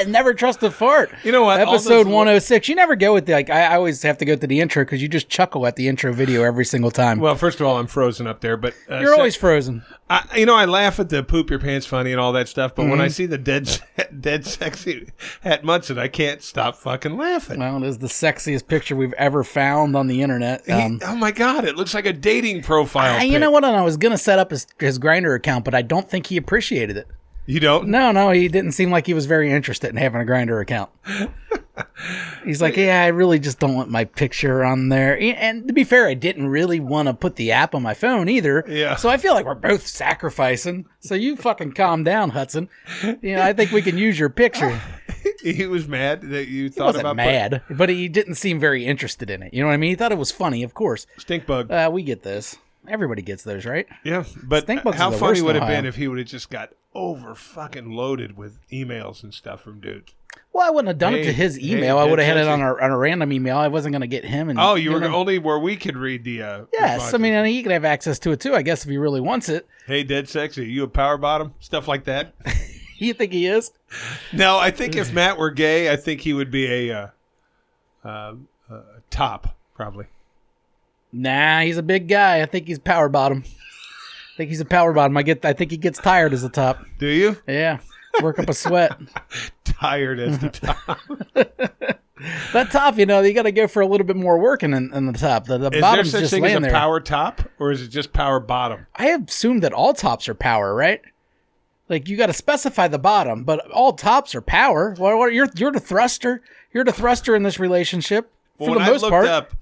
Never trust a fart. You know what? Episode 106. You never go with the, like, I always have to go to the intro because you just chuckle at the intro video every single time. Well, first of all, I'm frozen up there, but you're always frozen. I laugh at the poop your pants funny and all that stuff, but when I see the dead sexy Hat Munson, I can't stop fucking laughing. Well, it is the sexiest picture we've ever found on the internet. Oh my God, it looks like a dating profile. You know what? I was going to set up his Grindr account, but I don't think he appreciated it. You don't? No, he didn't seem like he was very interested in having a Grindr account. He's like, yeah, I really just don't want my picture on there. And to be fair, I didn't really want to put the app on my phone either. Yeah. So I feel like we're both sacrificing. So you fucking calm down, Hudson. I think we can use your picture. He was mad that you thought about mad, but he didn't seem very interested in it. You know what I mean? He thought it was funny, of course. Stink bug. We get this. Everybody gets those, right? Yeah, but Stink how funny would it have been if he would have just got over fucking loaded with emails and stuff from dudes? Well, I wouldn't have done it to his email. I would have had it on a random email. I wasn't going to get him. And you were only where we could read the. Yes, responses. I mean, and he could have access to it too. I guess if he really wants it. Hey, dead sexy, you a power bottom? Stuff like that. You think he is? No, I think if Matt were gay, I think he would be a top probably. Nah, he's a big guy. I think he's power bottom. I think he's a power bottom. I think he gets tired as a top. Do you? Yeah. Work up a sweat. Tired as the top. That top, you got to go for a little bit more working in the top. The bottom's just laying there. Is there such thing as a power top, or is it just power bottom? I assume that all tops are power, right? Like, you got to specify the bottom, but all tops are power. Well, you're the thruster. You're the thruster in this relationship for the most part. When I looked up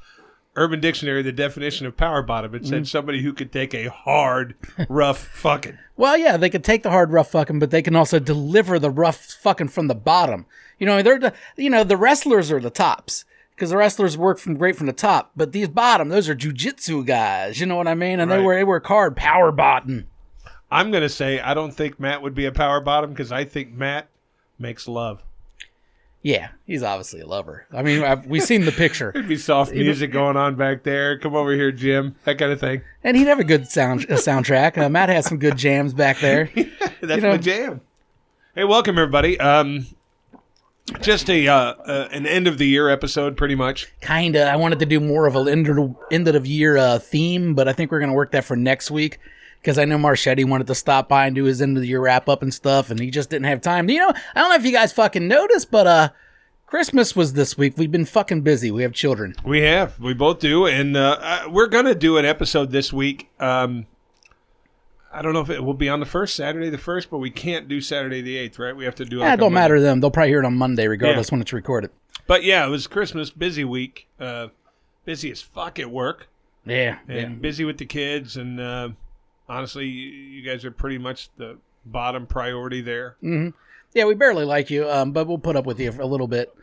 Urban Dictionary, the definition of power bottom, it said somebody who could take a hard, rough fucking. Well, yeah, they could take the hard, rough fucking, but they can also deliver the rough fucking from the bottom. The wrestlers are the tops because the wrestlers work great from the top, but these bottom, those are jujitsu guys. You know what I mean? And they work hard, power bottom. I'm gonna say I don't think Matt would be a power bottom because I think Matt makes love. Yeah, he's obviously a lover. I mean, we've seen the picture. There'd be soft music going on back there. Come over here, Jim. That kind of thing. And he'd have a good soundtrack. Matt has some good jams back there. That's my jam. Hey, welcome, everybody. Just an end-of-the-year episode, pretty much. Kinda. I wanted to do more of an end-of-the-year theme, but I think we're going to work that for next week. Because I know Marchetti wanted to stop by and do his end-of-the-year wrap-up and stuff, and he just didn't have time. I don't know if you guys fucking noticed, but Christmas was this week. We've been fucking busy. We have children. We have. We both do, and we're going to do an episode this week. I don't know if it will be on the first, Saturday the 1st, but we can't do Saturday the 8th, right? We have to do it. It don't matter to them. They'll probably hear it on Monday, regardless when it's recorded. But yeah, it was Christmas, busy week. Busy as fuck at work. Yeah. And busy with the kids, and... honestly, you guys are pretty much the bottom priority there. Mm-hmm. Yeah, we barely like you, but we'll put up with you for a little bit.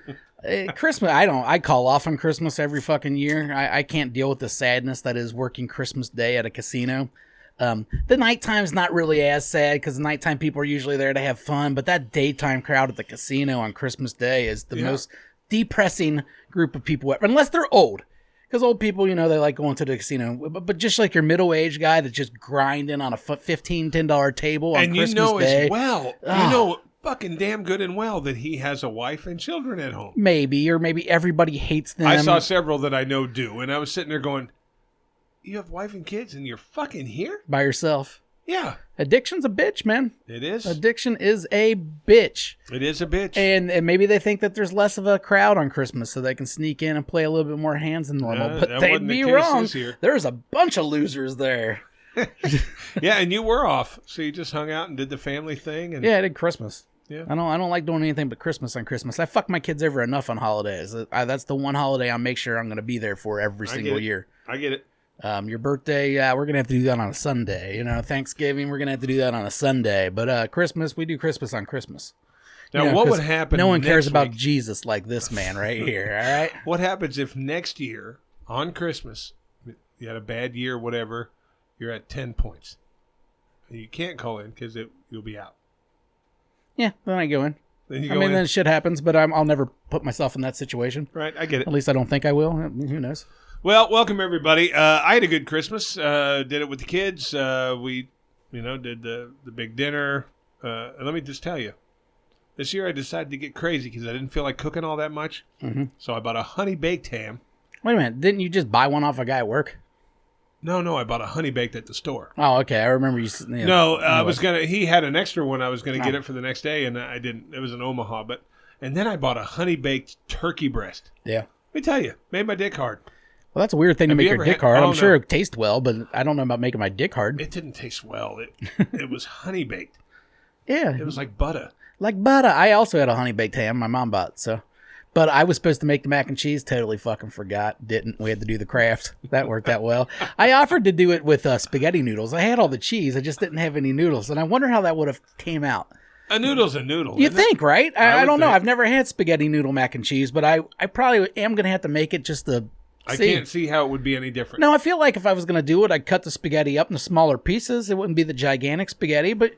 Christmas, I call off on Christmas every fucking year. I can't deal with the sadness that is working Christmas Day at a casino. The nighttime's not really as sad because the nighttime people are usually there to have fun, but that daytime crowd at the casino on Christmas Day is the most depressing group of people ever, unless they're old. Because old people, they like going to the casino. But just like your middle-aged guy that's just grinding on a $15, $10 table on Christmas Day. As well, fucking damn good and well that he has a wife and children at home. Maybe, or maybe everybody hates them. I saw several that I know do, and I was sitting there going, you have wife and kids and you're fucking here? By yourself. Yeah. Addiction's a bitch, man. It is. Addiction is a bitch. It is a bitch. And maybe they think that there's less of a crowd on Christmas so they can sneak in and play a little bit more hands than normal. But they'd be wrong. There's a bunch of losers there. Yeah, and you were off. So you just hung out and did the family thing. And yeah, I did Christmas. Yeah. I don't like doing anything but Christmas on Christmas. I fuck my kids over enough on holidays. That's the one holiday I make sure I'm going to be there for every single year. I get it. Your birthday, we're going to have to do that on a Sunday. Thanksgiving, we're going to have to do that on a Sunday. But Christmas, we do Christmas on Christmas. Now, what would happen? No one cares about Jesus like this man right here, all right? What happens if next year, on Christmas, you had a bad year, whatever, you're at 10 points? You can't call in because you'll be out. Yeah, then I go in. Then then shit happens, but I'll never put myself in that situation. Right, I get it. At least I don't think I will. Who knows? Well, welcome everybody. I had a good Christmas. Did it with the kids. We, did the big dinner. And let me just tell you, This year I decided to get crazy because I didn't feel like cooking all that much. Mm-hmm. So I bought a honey baked ham. Wait a minute. Didn't you just buy one off a guy at work? No, I bought a honey baked at the store. Oh, okay. I remember you. Yeah. No, I was gonna. He had an extra one. I was gonna get Oh. it for the next day, and I didn't. It was in Omaha, and then I bought a honey baked turkey breast. Yeah. Let me tell you, made my dick hard. Well, that's a weird thing to Have make you your ever dick had- hard. oh, I'm sure no. it tastes well, but I don't know about making my dick hard. It didn't taste well. It was honey baked. Yeah. It was like butter. Like butter. I also had a honey baked ham my mom bought, so. But I was supposed to make the mac and cheese, totally fucking forgot. Didn't. We had to do the craft. That worked out well. I offered to do it with spaghetti noodles. I had all the cheese. I just didn't have any noodles. And I wonder how that would have came out. A noodle's a noodle. You isn't it? think, right? I would don't know. think. I've never had spaghetti noodle mac and cheese, but I probably am going to have to make it just to I see. can't see how it would be any different. No, I feel like if I was going to do it, I'd cut the spaghetti up into smaller pieces. It wouldn't be the gigantic spaghetti, but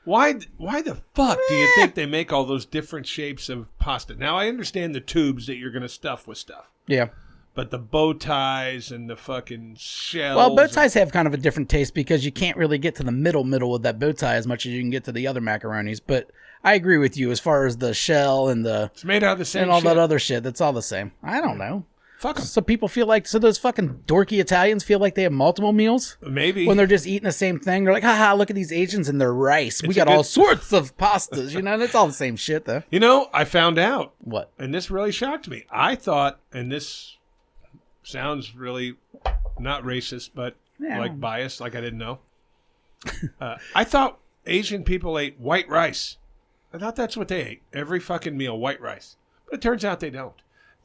Why the fuck do you think they make all those different shapes of pasta? Now, I understand the tubes that you're going to stuff with stuff. yeah. But the bow ties and the fucking shells. Well, bow ties have kind of a different taste because you can't really get to the middle with that bow tie as much as you can get to the other macaronis. But I agree with you as far as the shell and It's made out of the same and all shit. that other shit. That's all the same. I don't know. Fuck 'em. So people feel like, so those fucking dorky Italians feel like they have multiple meals Maybe. when they're just eating the same thing. They're like, haha, look at these Asians and their rice. We It's a got all good- sorts of pastas. You know, that's all the same shit though. You know, I found out, What? and this really shocked me. I thought, and this sounds really not racist, but Yeah. like biased, like I didn't know. I thought Asian people ate white rice. I thought that's what they ate. Every fucking meal, white rice. But it turns out they don't.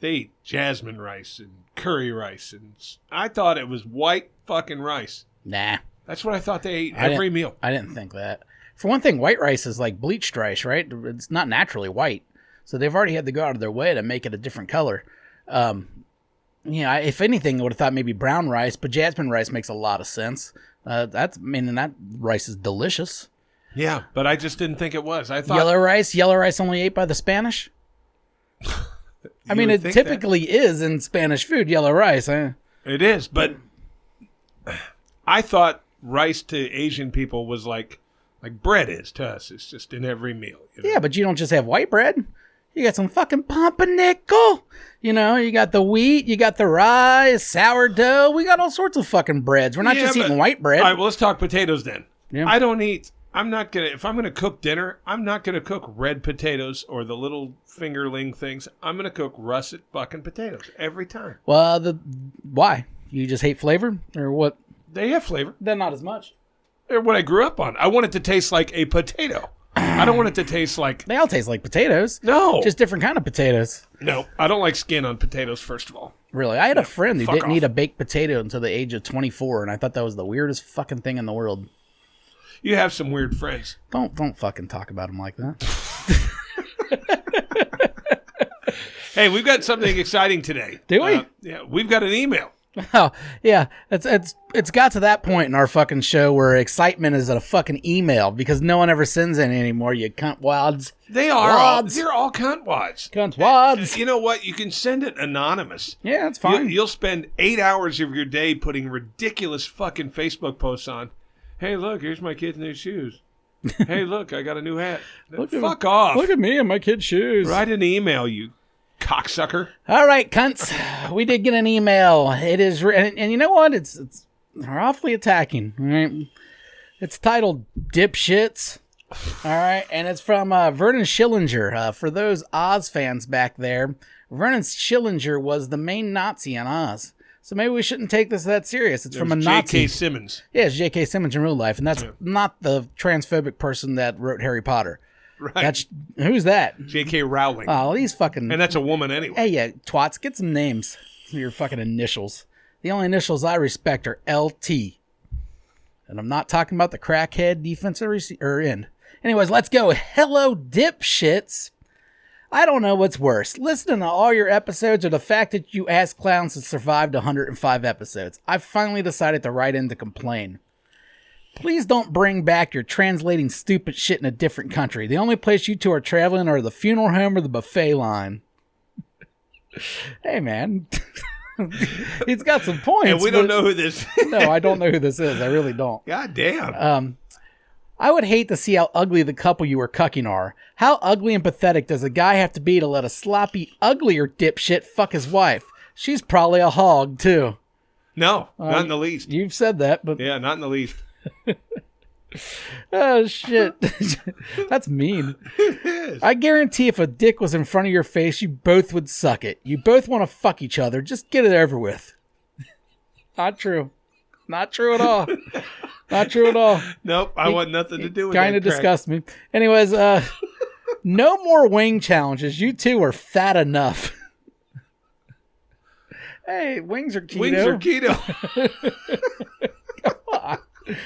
They eat jasmine rice and curry rice. And I thought it was white fucking rice. Nah. That's what I thought they ate I every didn't- meal. I didn't think that. For one thing, white rice is like bleached rice, right? It's not naturally white. So they've already had to go out of their way to make it a different color. Yeah, if anything, I would have thought maybe brown rice, but jasmine rice makes a lot of sense. And that rice is delicious. Yeah, but I just didn't think it was. I thought Yellow rice only ate by the Spanish? I you mean, would it think that. typically is in Spanish food, yellow rice. It is, but I thought rice to Asian people was like bread is to us. It's just in every meal. You know? Yeah, but you don't just have white bread. You got some fucking pumpernickel. You know, you got the wheat, you got the rye, sourdough. We got all sorts of fucking breads. We're not Yeah, just but- eating white bread. All right, well, let's talk potatoes then. Yeah. If I'm gonna cook dinner, I'm not gonna cook red potatoes or the little fingerling things. I'm gonna cook russet fucking potatoes every time. Well, why? You just hate flavor? Or what? They have flavor. Then not as much. They're what I grew up on. I want it to taste like a potato. I don't want it to taste like They all taste like potatoes. no. Just different kind of potatoes. No, I don't like skin on potatoes. First of all, Really. I had a friend who fuck didn't off. eat a baked potato until the age of 24, and I thought that was the weirdest fucking thing in the world. you have some weird friends. Don't fucking talk about him like that. Hey, we've got something exciting today. Do we? Yeah, we've got an email. Oh, yeah. It's got to that point in our fucking show where excitement is a fucking email because no one ever sends any anymore, you cunt wads. They are Wads. they're all cunt wads. Cunt wads. You know what? You can send it anonymous. Yeah, it's fine. You'll spend 8 hours of your day putting ridiculous fucking Facebook posts on. Hey, look, here's my kid's new shoes. Hey, look, I got a new hat. Fuck off. Look at me and my kid's shoes. Write an email, you cocksucker. All right, cunts. We did get an email. It is, and you know what? It's they're awfully attacking. All right. It's titled "Dipshits." All right, and it's from Vernon Schillinger. For those Oz fans back there, Vernon Schillinger was the main Nazi in Oz. So maybe we shouldn't take this that serious. It's from a Nazi. J.K. Simmons. Yeah, it's J.K. Simmons in real life, and that's not the transphobic person that wrote Harry Potter. Right. That's who's that? J.K. Rowling. Oh, these fucking. And that's a woman anyway. Hey, yeah, twats, get some names. Your fucking initials. The only initials I respect are LT. And I'm not talking about the crackhead defensive end. Anyways, let's go. Hello, dipshits. I don't know what's worse, listening to all your episodes or the fact that you ass clowns have survived 105 episodes. I've finally decided to write in to complain. Please don't bring back your translating stupid shit in a different country. The only place you two are traveling are the funeral home or the buffet line. Hey, man. He's got some points. And we don't know who this is. No, I don't know who this is. I really don't. God damn. I would hate to see how ugly the couple you were cucking are. How ugly and pathetic does a guy have to be to let a sloppy, uglier dipshit fuck his wife? She's probably a hog, too. No, not in the least. You've said that, but... Yeah, not in the least. Oh, shit. That's mean. It is. I guarantee if a dick was in front of your face, you both would suck it. You both want to fuck each other. Just get it over with. Not true. Not true at all. Not true at all. Nope, I want nothing to do with that. Kind of disgusts me. Anyways, no more wing challenges. You two are fat enough. Hey, wings are keto. Wings are keto. Come on.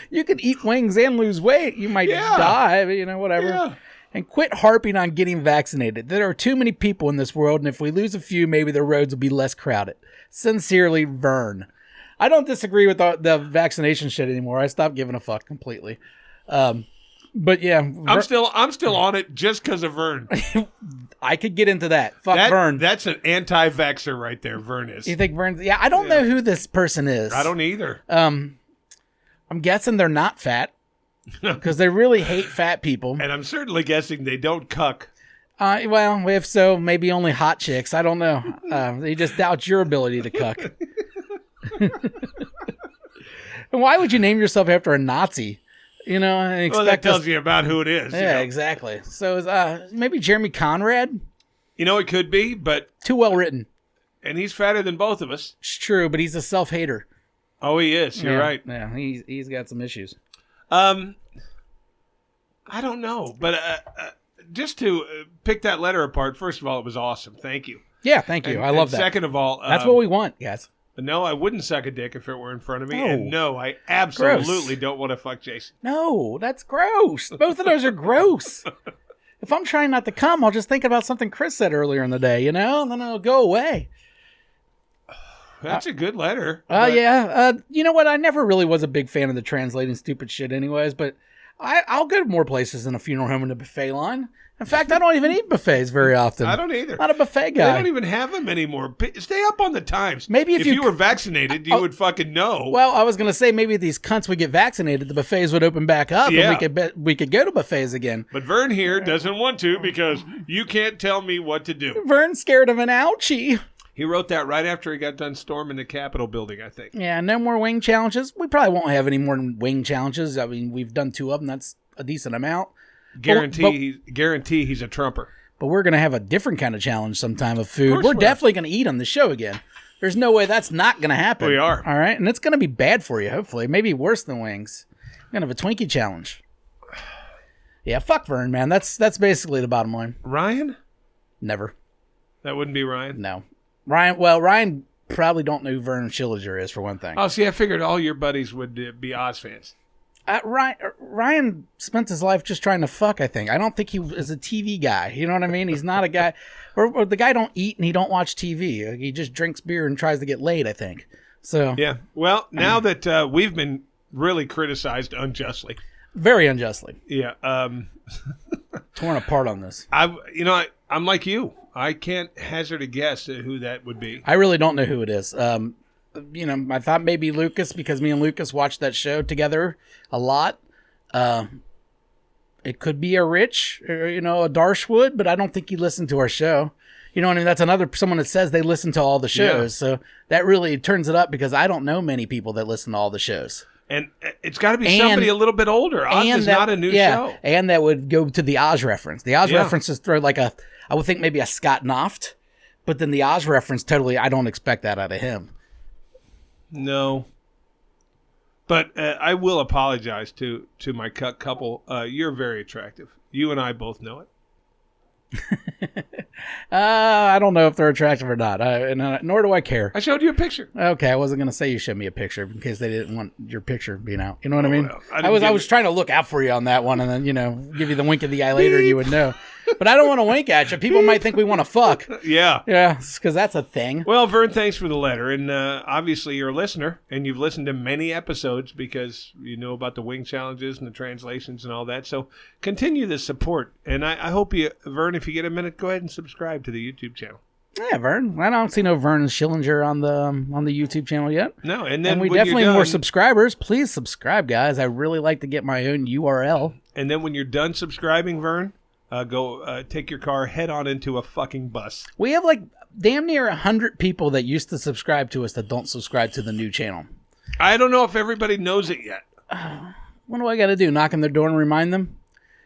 You could eat wings and lose weight. You might die, but whatever. Yeah. And quit harping on getting vaccinated. There are too many people in this world, and if we lose a few, maybe the roads will be less crowded. Sincerely, Vern. I don't disagree with the vaccination shit anymore. I stopped giving a fuck completely. But yeah, I'm still on it just because of Vern. I could get into that. Fuck Vern. That's an anti-vaxxer right there. Vern is. You think Vern's? Yeah, I don't know who this person is. I don't either. I'm guessing they're not fat because they really hate fat people. And I'm certainly guessing they don't cuck. Well, if so, maybe only hot chicks. I don't know. They just doubt your ability to cuck. And why would you name yourself after a Nazi? And expect Well, that tells you about who it is. Yeah, exactly. So maybe Jeremy Conrad? It could be, but... Too well written. And he's fatter than both of us. It's true, but he's a self-hater. Oh, he is. You're right. Yeah, he's got some issues. I don't know, but just to pick that letter apart, first of all, it was awesome. Thank you. Yeah, thank you. I love that. Second of all... That's what we want, guys. No, I wouldn't suck a dick if it were in front of me. No. And no, I absolutely don't want to fuck Jason. No, that's gross. Both of those are gross. If I'm trying not to come, I'll just think about something Chris said earlier in the day, and then it'll go away. That's a good letter. Yeah. You know what? I never really was a big fan of the translating stupid shit anyways, but I'll go to more places than a funeral home and a buffet line. In fact, I don't even eat buffets very often. I don't either. Not a buffet guy. They don't even have them anymore. Stay up on the times. Maybe if you were vaccinated, you would fucking know. Well, I was going to say maybe if these cunts would get vaccinated, the buffets would open back up Yeah. and we could go to buffets again. But Vern here doesn't want to because you can't tell me what to do. Vern's scared of an ouchie. He wrote that right after he got done storming the Capitol building, I think. Yeah, no more wing challenges. We probably won't have any more wing challenges. I mean, we've done 2 of them. That's a decent amount. Guarantee he's a trumper. But we're going to have a different kind of challenge sometime of food. Of course We're definitely going to eat on the show again. There's no way that's not going to happen. We are. All right? And it's going to be bad for you, hopefully. Maybe worse than wings. We're going to have a Twinkie challenge. Yeah, fuck Vern, man. That's basically the bottom line. Ryan? Never. That wouldn't be Ryan? No. Ryan probably don't know who Vern Schillinger is, for one thing. Oh, see, I figured all your buddies would be Oz fans. Ryan spent his life just trying to fuck, I think. I don't think he is a TV guy. You know what I mean? He's not a guy... Or the guy don't eat and he don't watch TV. He just drinks beer and tries to get laid, I think. So yeah. Well, now that we've been really criticized unjustly. Very unjustly. Yeah. Torn apart on this. I'm like you. I can't hazard a guess at who that would be. I really don't know who it is. I thought maybe Lucas, because me and Lucas watched that show together a lot. It could be a Rich, or, a Darshwood, but I don't think he listened to our show. You know what I mean? That's someone that says they listen to all the shows. Yeah. So that really turns it up because I don't know many people that listen to all the shows. And it's got to be somebody a little bit older. Oz is not a new show. And that would go to the Oz reference. The Oz reference is throw like I would think maybe a Scott Noft, but then the Oz reference, totally, I don't expect that out of him. No. But I will apologize to my couple. You're very attractive. You and I both know it. I don't know if they're attractive or not. Nor do I care. I showed you a picture. Okay, I wasn't going to say you showed me a picture in case they didn't want your picture being out. You know what I mean? Well, I was trying to look out for you on that one, and then give you the wink of the eye later, you would know. But I don't want to wink at you. People might think we want to fuck. Yeah. Yeah, because that's a thing. Well, Vern, thanks for the letter. And obviously you're a listener, and you've listened to many episodes because you know about the wing challenges and the translations and all that. So continue the support. And I hope you, Vern, if you get a minute, go ahead and subscribe to the YouTube channel. Yeah, Vern. I don't see no Vern Schillinger on the YouTube channel yet. No, and then And we when definitely you're need more done, subscribers. Please subscribe, guys. I really like to get my own URL. and then when you're done subscribing, Vern, go take your car, head on into a fucking bus. We have like damn near 100 people that used to subscribe to us that don't subscribe to the new channel. I don't know if everybody knows it yet. What do I got to do? Knock on their door and remind them?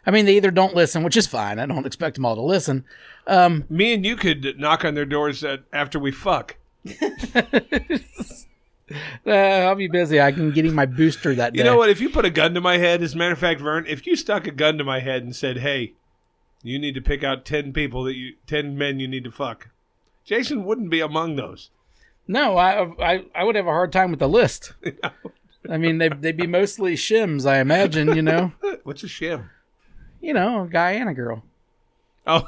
I mean, they either don't listen, which is fine. I don't expect them all to listen. Me and you could knock on their doors after we fuck. I'll be busy. I can get him my booster that day. You know what? If you put a gun to my head, as a matter of fact, Vern, if you stuck a gun to my head and said, "Hey, you need to pick out 10 men you need to fuck," Jason wouldn't be among those. No, I would have a hard time with the list. I mean, they'd be mostly shims, I imagine, you know. What's a shim? You know, a guy and a girl. Oh,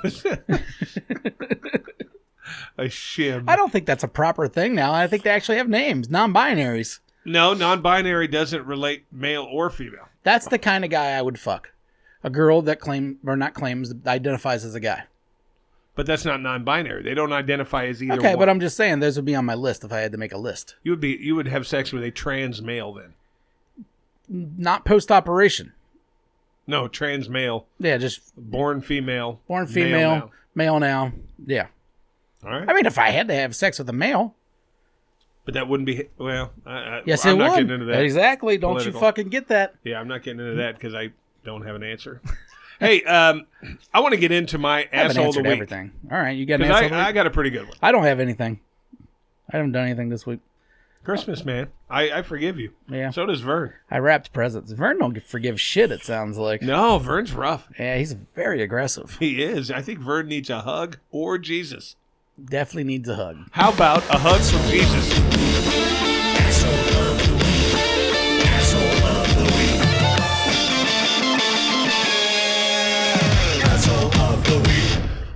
a shim. I don't think that's a proper thing now. I think they actually have names, non-binaries. No, non-binary doesn't relate male or female. That's the kind of guy I would fuck. A girl that identifies as a guy. But that's not non-binary. They don't identify as either Okay, one. but I'm just saying those would be on my list if I had to make a list. You would have sex with a trans male then. Not post-operation. No, trans male. Yeah, just Born female. born female, male now. Yeah. All right. I mean, if I had to have sex with a male. But that wouldn't be, well, Yes, I'm it not would. getting into that. Exactly. Don't Political. you fucking get that. Yeah, I'm not getting into that because I don't have an answer. Hey, I want to get into my I haven't asshole of the answered week. everything. All right, you got an 'Cause asshole of the I week? got a pretty good one. I don't have anything. I haven't done anything this week. Christmas, man. I forgive you. Yeah. So does Vern. I wrapped presents. Vern don't forgive shit, it sounds like. No, Vern's rough. Yeah, he's very aggressive. He is. I think Vern needs a hug or Jesus. Definitely needs a hug. How about a hug from Jesus?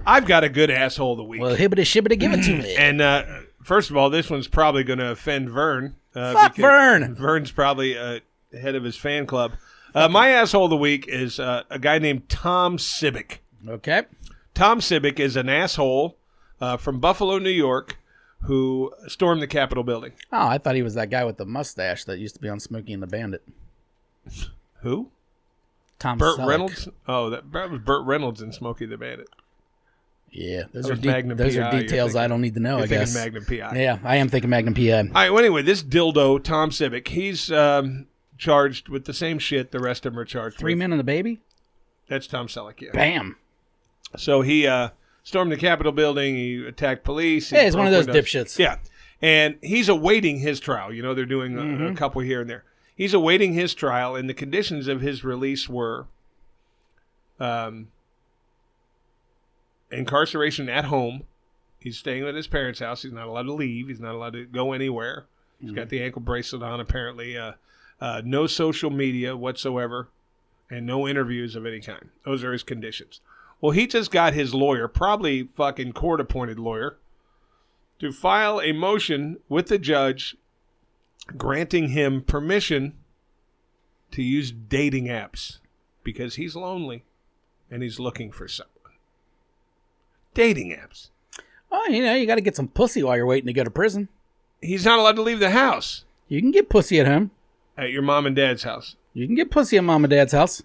I've got a good asshole of the week. Well, hibbity shibbity, give it to me. And first of all, this one's probably going to offend Vern. Fuck because Vern. Vern's probably head of his fan club. My asshole of the week is a guy named Tom Sibick. Okay. Tom Sibick is an asshole from Buffalo, New York, who stormed the Capitol building. Oh, I thought he was that guy with the mustache that used to be on Smokey and the Bandit. Who? Tom Burt Selleck. Reynolds? Oh, that was Burt Reynolds in Smokey the Bandit. Yeah, those That are was Magnum those PI, are you're details I don't need to know, You're I thinking guess. Magnum PI. Yeah, I am thinking Magnum PI. All right, well, anyway, this dildo, Tom Sibick, he's charged with the same shit the rest of them are charged Three with. Men and a Baby? That's Tom Selleck, yeah. Bam. So he stormed the Capitol building. He attacked police. Yeah, he's one of those broke dipshits. Yeah. And he's awaiting his trial. You know, they're doing a couple here and there. He's awaiting his trial, and the conditions of his release were incarceration at home. He's staying at his parents' house. He's not allowed to leave. He's not allowed to go anywhere. He's got the ankle bracelet on, apparently. No social media whatsoever, and no interviews of any kind. Those are his conditions. Well, he just got his lawyer, probably fucking court-appointed lawyer, to file a motion with the judge granting him permission to use dating apps because he's lonely and he's looking for someone. Dating apps. Oh, you know, you got to get some pussy while you're waiting to go to prison. He's not allowed to leave the house You can get pussy at home. at your mom and dad's house. You can get pussy at mom and dad's house.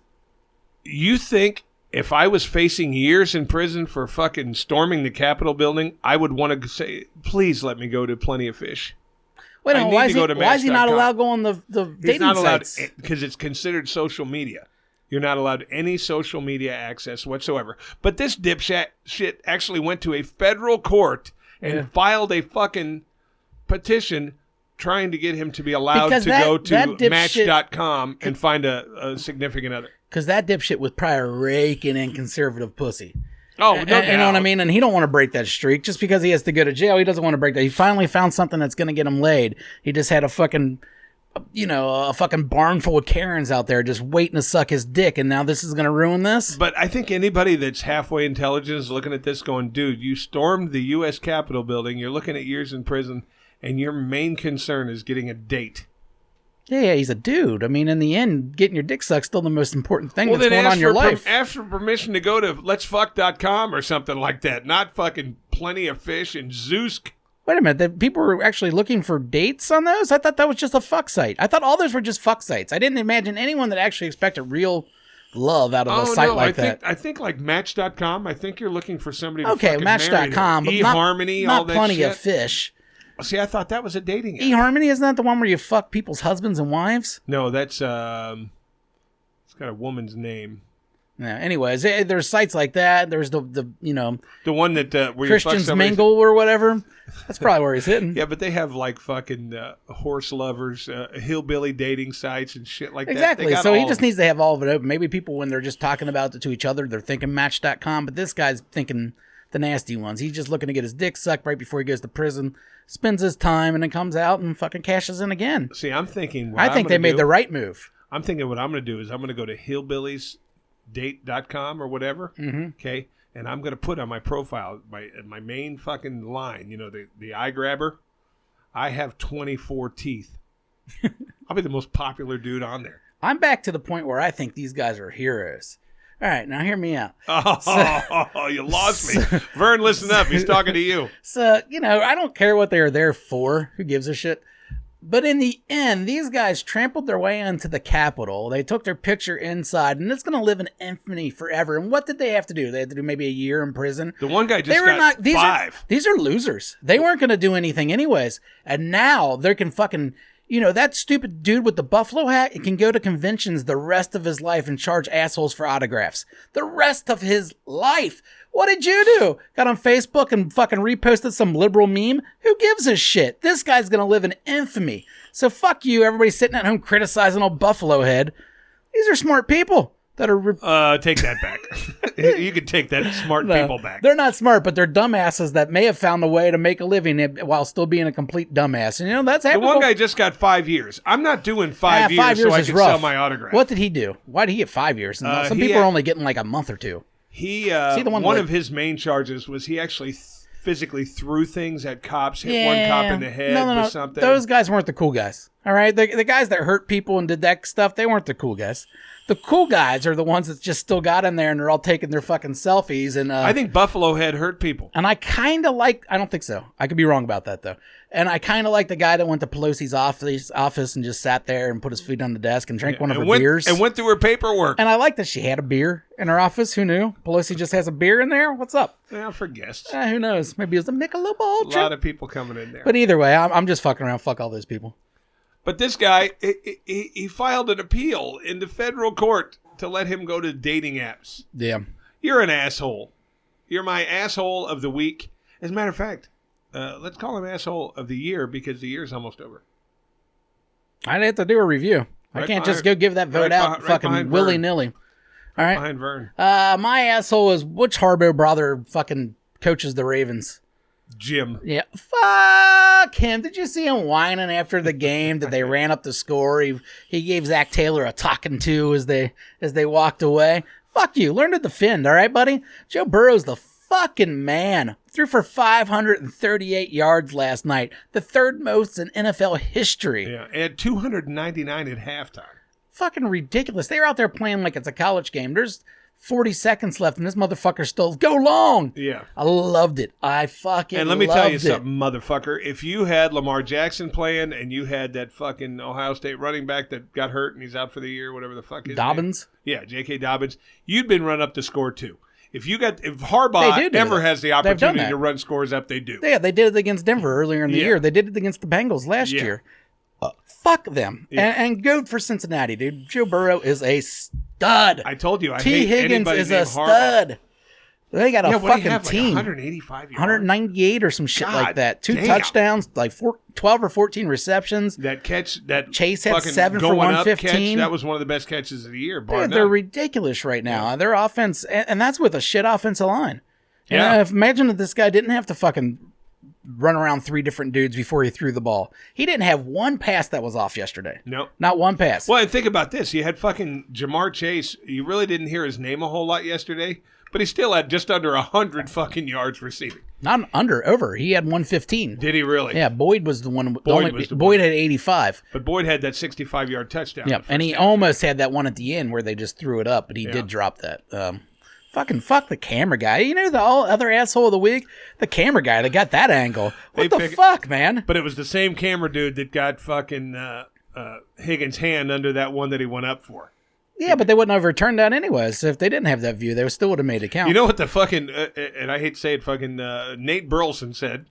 You think if I was facing years in prison for fucking storming the Capitol building, I would want to say, please let me go to Plenty of Fish. Wait, I no, need why to is go to he not Match.com. allowed to go on the He's dating not allowed sites? because it's considered social media. You're not allowed any social media access whatsoever. But this dipshit shit actually went to a federal court and filed a fucking petition trying to get him to be allowed Because to that- go that to dipshit- Match.com and find a significant other. Because that dipshit was probably raking in conservative pussy. Oh, no You know what I doubt. mean? And he don't want to break that streak. Just because he has to go to jail, he doesn't want to break that. He finally found something that's going to get him laid. He just had a fucking, a fucking barn full of Karens out there just waiting to suck his dick, and now this is going to ruin this? But I think anybody that's halfway intelligent is looking at this going, dude, you stormed the U.S. Capitol building, you're looking at years in prison, and your main concern is getting a date. Yeah, he's a dude. I mean, in the end, getting your dick sucked is still the most important thing that's going on in your life. Ask for permission to go to letsfuck.com or something like that, not fucking Plenty of Fish and Zeus. Wait a minute. People were actually looking for dates on those? I thought that was just a fuck site. I thought all those were just fuck sites. I didn't imagine anyone that actually expected real love out of a site like that. I think like Match.com. I think you're looking for somebody to Okay, fucking marry Match.com, them. but eHarmony, not all that Plenty shit. of Fish. See, I thought that was a dating app. eHarmony, isn't that the one where you fuck people's husbands and wives? No, that's it's got a woman's name. Yeah. Anyways, there's sites like that. There's the The one that where Christians you fuck somebody. Mingle or whatever. That's probably where he's hitting. Yeah, but they have like fucking horse lovers, hillbilly dating sites and shit like that. Exactly. So he just needs to have all of it open. Maybe people, when they're just talking about it to each other, they're thinking Match.com, but this guy's thinking the nasty ones. He's just looking to get his dick sucked right before he goes to prison, spends his time, and then comes out and fucking cashes in again. See, I'm thinking. I think they made the right move. I'm thinking what I'm going to do is I'm going to go to hillbilliesdate.com or whatever. Mm-hmm. Okay. And I'm going to put on my profile, my main fucking line, the eye grabber. I have 24 teeth. I'll be the most popular dude on there. I'm back to the point where I think these guys are heroes. All right, now hear me out. Oh, you lost me. Vern, listen up. He's talking to you. So, I don't care what they are there for. Who gives a shit? But in the end, these guys trampled their way into the Capitol. They took their picture inside, and it's going to live in infamy forever. And what did they have to do? They had to do maybe a year in prison. The one guy just got 5. These are losers. They weren't going to do anything anyways. And now they can fucking... that stupid dude with the buffalo hat, he can go to conventions the rest of his life and charge assholes for autographs. The rest of his life. What did you do? Got on Facebook and fucking reposted some liberal meme? Who gives a shit? This guy's going to live in infamy. So fuck you, everybody sitting at home criticizing old Buffalo Head. These are smart people that are... Take that back. You can take that smart people back. They're not smart, but they're dumbasses that may have found a way to make a living while still being a complete dumbass. And that's happening. The one guy just got 5 years. I'm not doing 5 years so I can sell my autograph. What did he do? Why did he get 5 years? Some people are only getting like a month or two. One of his main charges was he actually physically threw things at cops, hit one cop in the head with something. Those guys weren't the cool guys. All right? The guys that hurt people and did that stuff, they weren't the cool guys. The cool guys are the ones that just still got in there and they're all taking their fucking selfies. And I think Buffalo Head hurt people. And I kind of like... I don't think so. I could be wrong about that, though. And I kind of like the guy that went to Pelosi's office and just sat there and put his feet on the desk and drank one of her beers. And went through her paperwork. And I like that she had a beer in her office. Who knew? Pelosi just has a beer in there? What's up? Yeah, for guests. Who knows? Maybe it was a Michelob Ultra. A lot of people coming in there. But either way, I'm just fucking around. Fuck all those people. But this guy, he filed an appeal in the federal court to let him go to dating apps. Yeah. You're an asshole. You're my asshole of the week. As a matter of fact, let's call him asshole of the year because the year's almost over. I'd have to do a review. I can't just go give that vote out fucking willy-nilly. All right. Behind Vern. My asshole is which Harbaugh brother fucking coaches the Ravens? Jim. Yeah. Fuck him. Did you see him whining after the game that they ran up the score? He gave Zach Taylor a talking to as they walked away. Fuck you. Learn to defend, all right, buddy? Joe Burrow's the fucking man. Threw for 538 yards last night, the third most in NFL history. Yeah, and 299 at halftime. Fucking ridiculous. They're out there playing like it's a college game. There's 40 seconds left, and this motherfucker still go long. Yeah. I loved it. I fucking loved it. And let me tell you something, motherfucker. If you had Lamar Jackson playing and you had that fucking Ohio State running back that got hurt and he's out for the year, whatever the fuck his Dobbins? name. Yeah, J.K. Dobbins. You'd been run up the score, too. If Harbaugh ever has the opportunity to run scores up, they do. Yeah, they did it against Denver earlier in the year. They did it against the Bengals last year. Fuck them. Yeah. And go for Cincinnati, dude. Joe Burrow is a stud. I told you. T. Higgins is a stud. They got a fucking team. Like 185 yards. 198 or some shit like that. Two touchdowns, like 12 or 14 receptions. That catch, that Chase had 7 for 115. That was one of the best catches of the year. Dude, they're ridiculous right now. Yeah. Their offense, and that's with a shit offensive line. Yeah. Imagine if this guy didn't have to fucking run around 3 different dudes before he threw the ball. He didn't have one pass that was off yesterday. No. Not one pass. Well, and think about this. You had fucking Jamar Chase. You really didn't hear his name a whole lot yesterday, but he still had just under 100 fucking yards receiving. Not over. He had 115. Did he really? Yeah, Boyd was the one. Boyd had 85. But Boyd had that 65-yard touchdown. Yeah, and he almost had that one at the end where they just threw it up, but he did drop that. Fucking fuck the camera guy. You know the other asshole of the week? The camera guy that got that angle. What the fuck, man? But it was the same camera dude that got fucking Higgins' hand under that one that he went up for. Yeah, but they wouldn't have returned that anyways. So if they didn't have that view, they still would have made it count. You know what the fucking, and I hate to say it, fucking Nate Burleson said?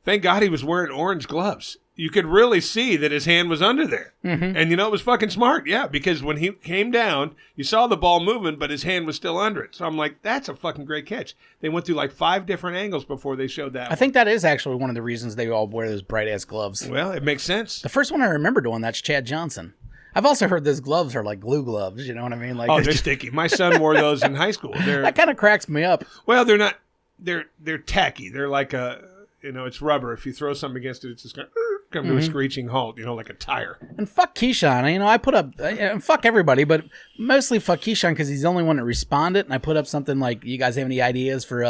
Thank God he was wearing orange gloves. You could really see that his hand was under there. Mm-hmm. And you know, it was fucking smart. Yeah, because when he came down, you saw the ball moving, but his hand was still under it. So I'm like, that's a fucking great catch. They went through like 5 different angles before they showed that. I think that is actually one of the reasons they all wear those bright-ass gloves. Well, it makes sense. The first one I remember doing that's Chad Johnson. I've also heard those gloves are like glue gloves. You know what I mean? Like, Oh, they're sticky. My son wore those in high school. That kind of cracks me up. Well, they're not. They're tacky. They're like it's rubber. If you throw something against it, it's just going to come to a screeching halt. Like a tire. And fuck Keyshawn. I put up fuck everybody, but mostly fuck Keyshawn because he's the only one that responded. And I put up something like, "You guys have any ideas for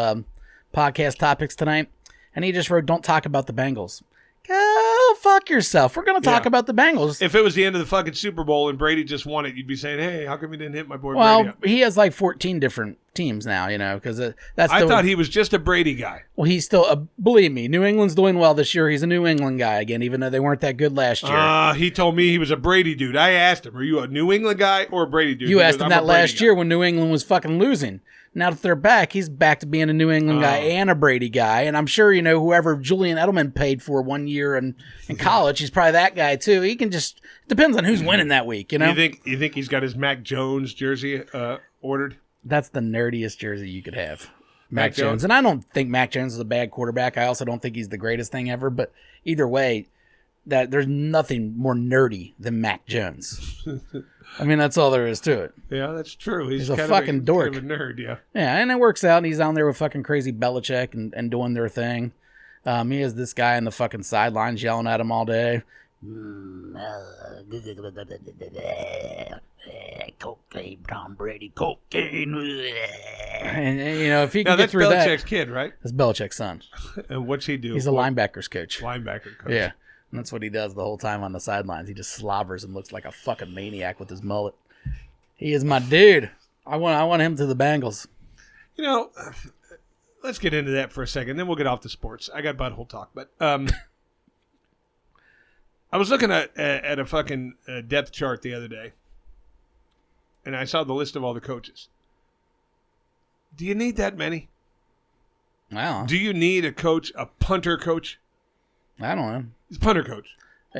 podcast topics tonight?" And he just wrote, "Don't talk about the Bengals." Go fuck yourself. We're going to talk about the Bengals. If it was the end of the fucking Super Bowl and Brady just won it, you'd be saying, "Hey, how come you didn't hit my boy Brady up?" He has like 14 different teams now, because that's. I thought he was just a Brady guy. Well, he's still, believe me, New England's doing well this year. He's a New England guy again, even though they weren't that good last year. He told me he was a Brady dude. I asked him, "Are you a New England guy or a Brady dude?" You asked him that last year when New England was fucking losing. Now that they're back, he's back to being a New England guy and a Brady guy. And I'm sure, whoever Julian Edelman paid for 1 year in college, he's probably that guy too. He can just, depends on who's winning that week, You think he's got his Mac Jones jersey ordered? That's the nerdiest jersey you could have. Mac Jones. And I don't think Mac Jones is a bad quarterback. I also don't think he's the greatest thing ever. But either way, that there's nothing more nerdy than Mac Jones. I mean, that's all there is to it. Yeah, that's true. He's a fucking dork. Kind of a nerd, yeah. Yeah, and it works out. And he's down there with fucking crazy Belichick and doing their thing. He has this guy on the fucking sidelines yelling at him all day. Cocaine, Tom Brady, cocaine. And if he can get through that. That's Belichick's kid, right? That's Belichick's son. And what's he do? He's a linebackers coach. Linebacker coach. Yeah. And that's what he does the whole time on the sidelines. He just slobbers and looks like a fucking maniac with his mullet. He is my dude. I want him to the Bengals. Let's get into that for a second, then we'll get off the sports. I got butthole talk, but I was looking at a fucking depth chart the other day, and I saw the list of all the coaches. Do you need that many? Wow. Do you need a punter coach? I don't know. He's a punter coach.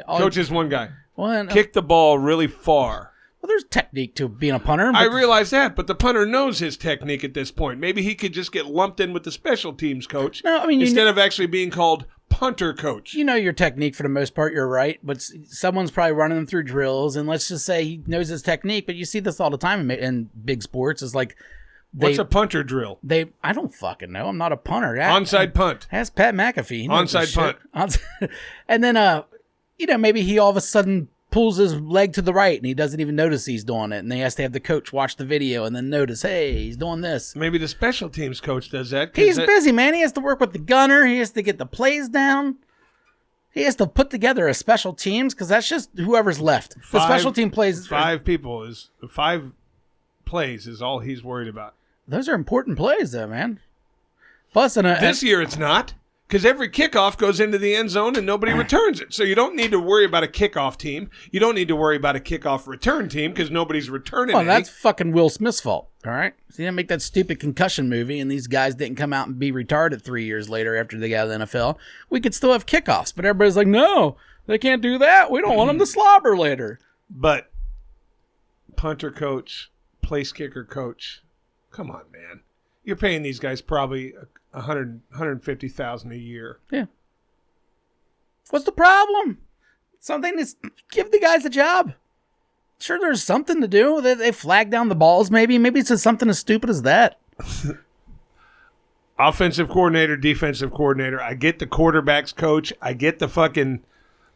Coach is one guy. Well, kick the ball really far. Well, there's technique to being a punter. I realize that, but the punter knows his technique at this point. Maybe he could just get lumped in with the special teams coach instead of actually being called punter coach. You know your technique for the most part, you're right, but someone's probably running them through drills, and let's just say he knows his technique, but you see this all the time in big sports. It's like... What's a punter drill? I don't fucking know. I'm not a punter. Onside punt. Ask Pat McAfee. Onside punt. And then, maybe he all of a sudden pulls his leg to the right and he doesn't even notice he's doing it. And he has to have the coach watch the video and then notice, hey, he's doing this. Maybe the special teams coach does that. He's busy, man. He has to work with the gunner. He has to get the plays down. He has to put together a special teams because that's just whoever's left. The special team plays. 5 plays is all he's worried about. Those are important plays, though, man. Plus, this year it's not, because every kickoff goes into the end zone and nobody returns it. So you don't need to worry about a kickoff team. You don't need to worry about a kickoff return team because nobody's returning any. That's fucking Will Smith's fault, all right? So he didn't make that stupid concussion movie, and these guys didn't come out and be retarded 3 years later after they got out of the NFL. We could still have kickoffs, but everybody's like, no, they can't do that. We don't want them to slobber later. But punter coach, place kicker coach, come on, man. You're paying these guys probably $150,000 a year. Yeah. What's the problem? Something is give the guys a job. Sure, there's something to do. They flag down the balls, maybe. Maybe it's just something as stupid as that. Offensive coordinator, defensive coordinator. I get the quarterbacks coach. I get the fucking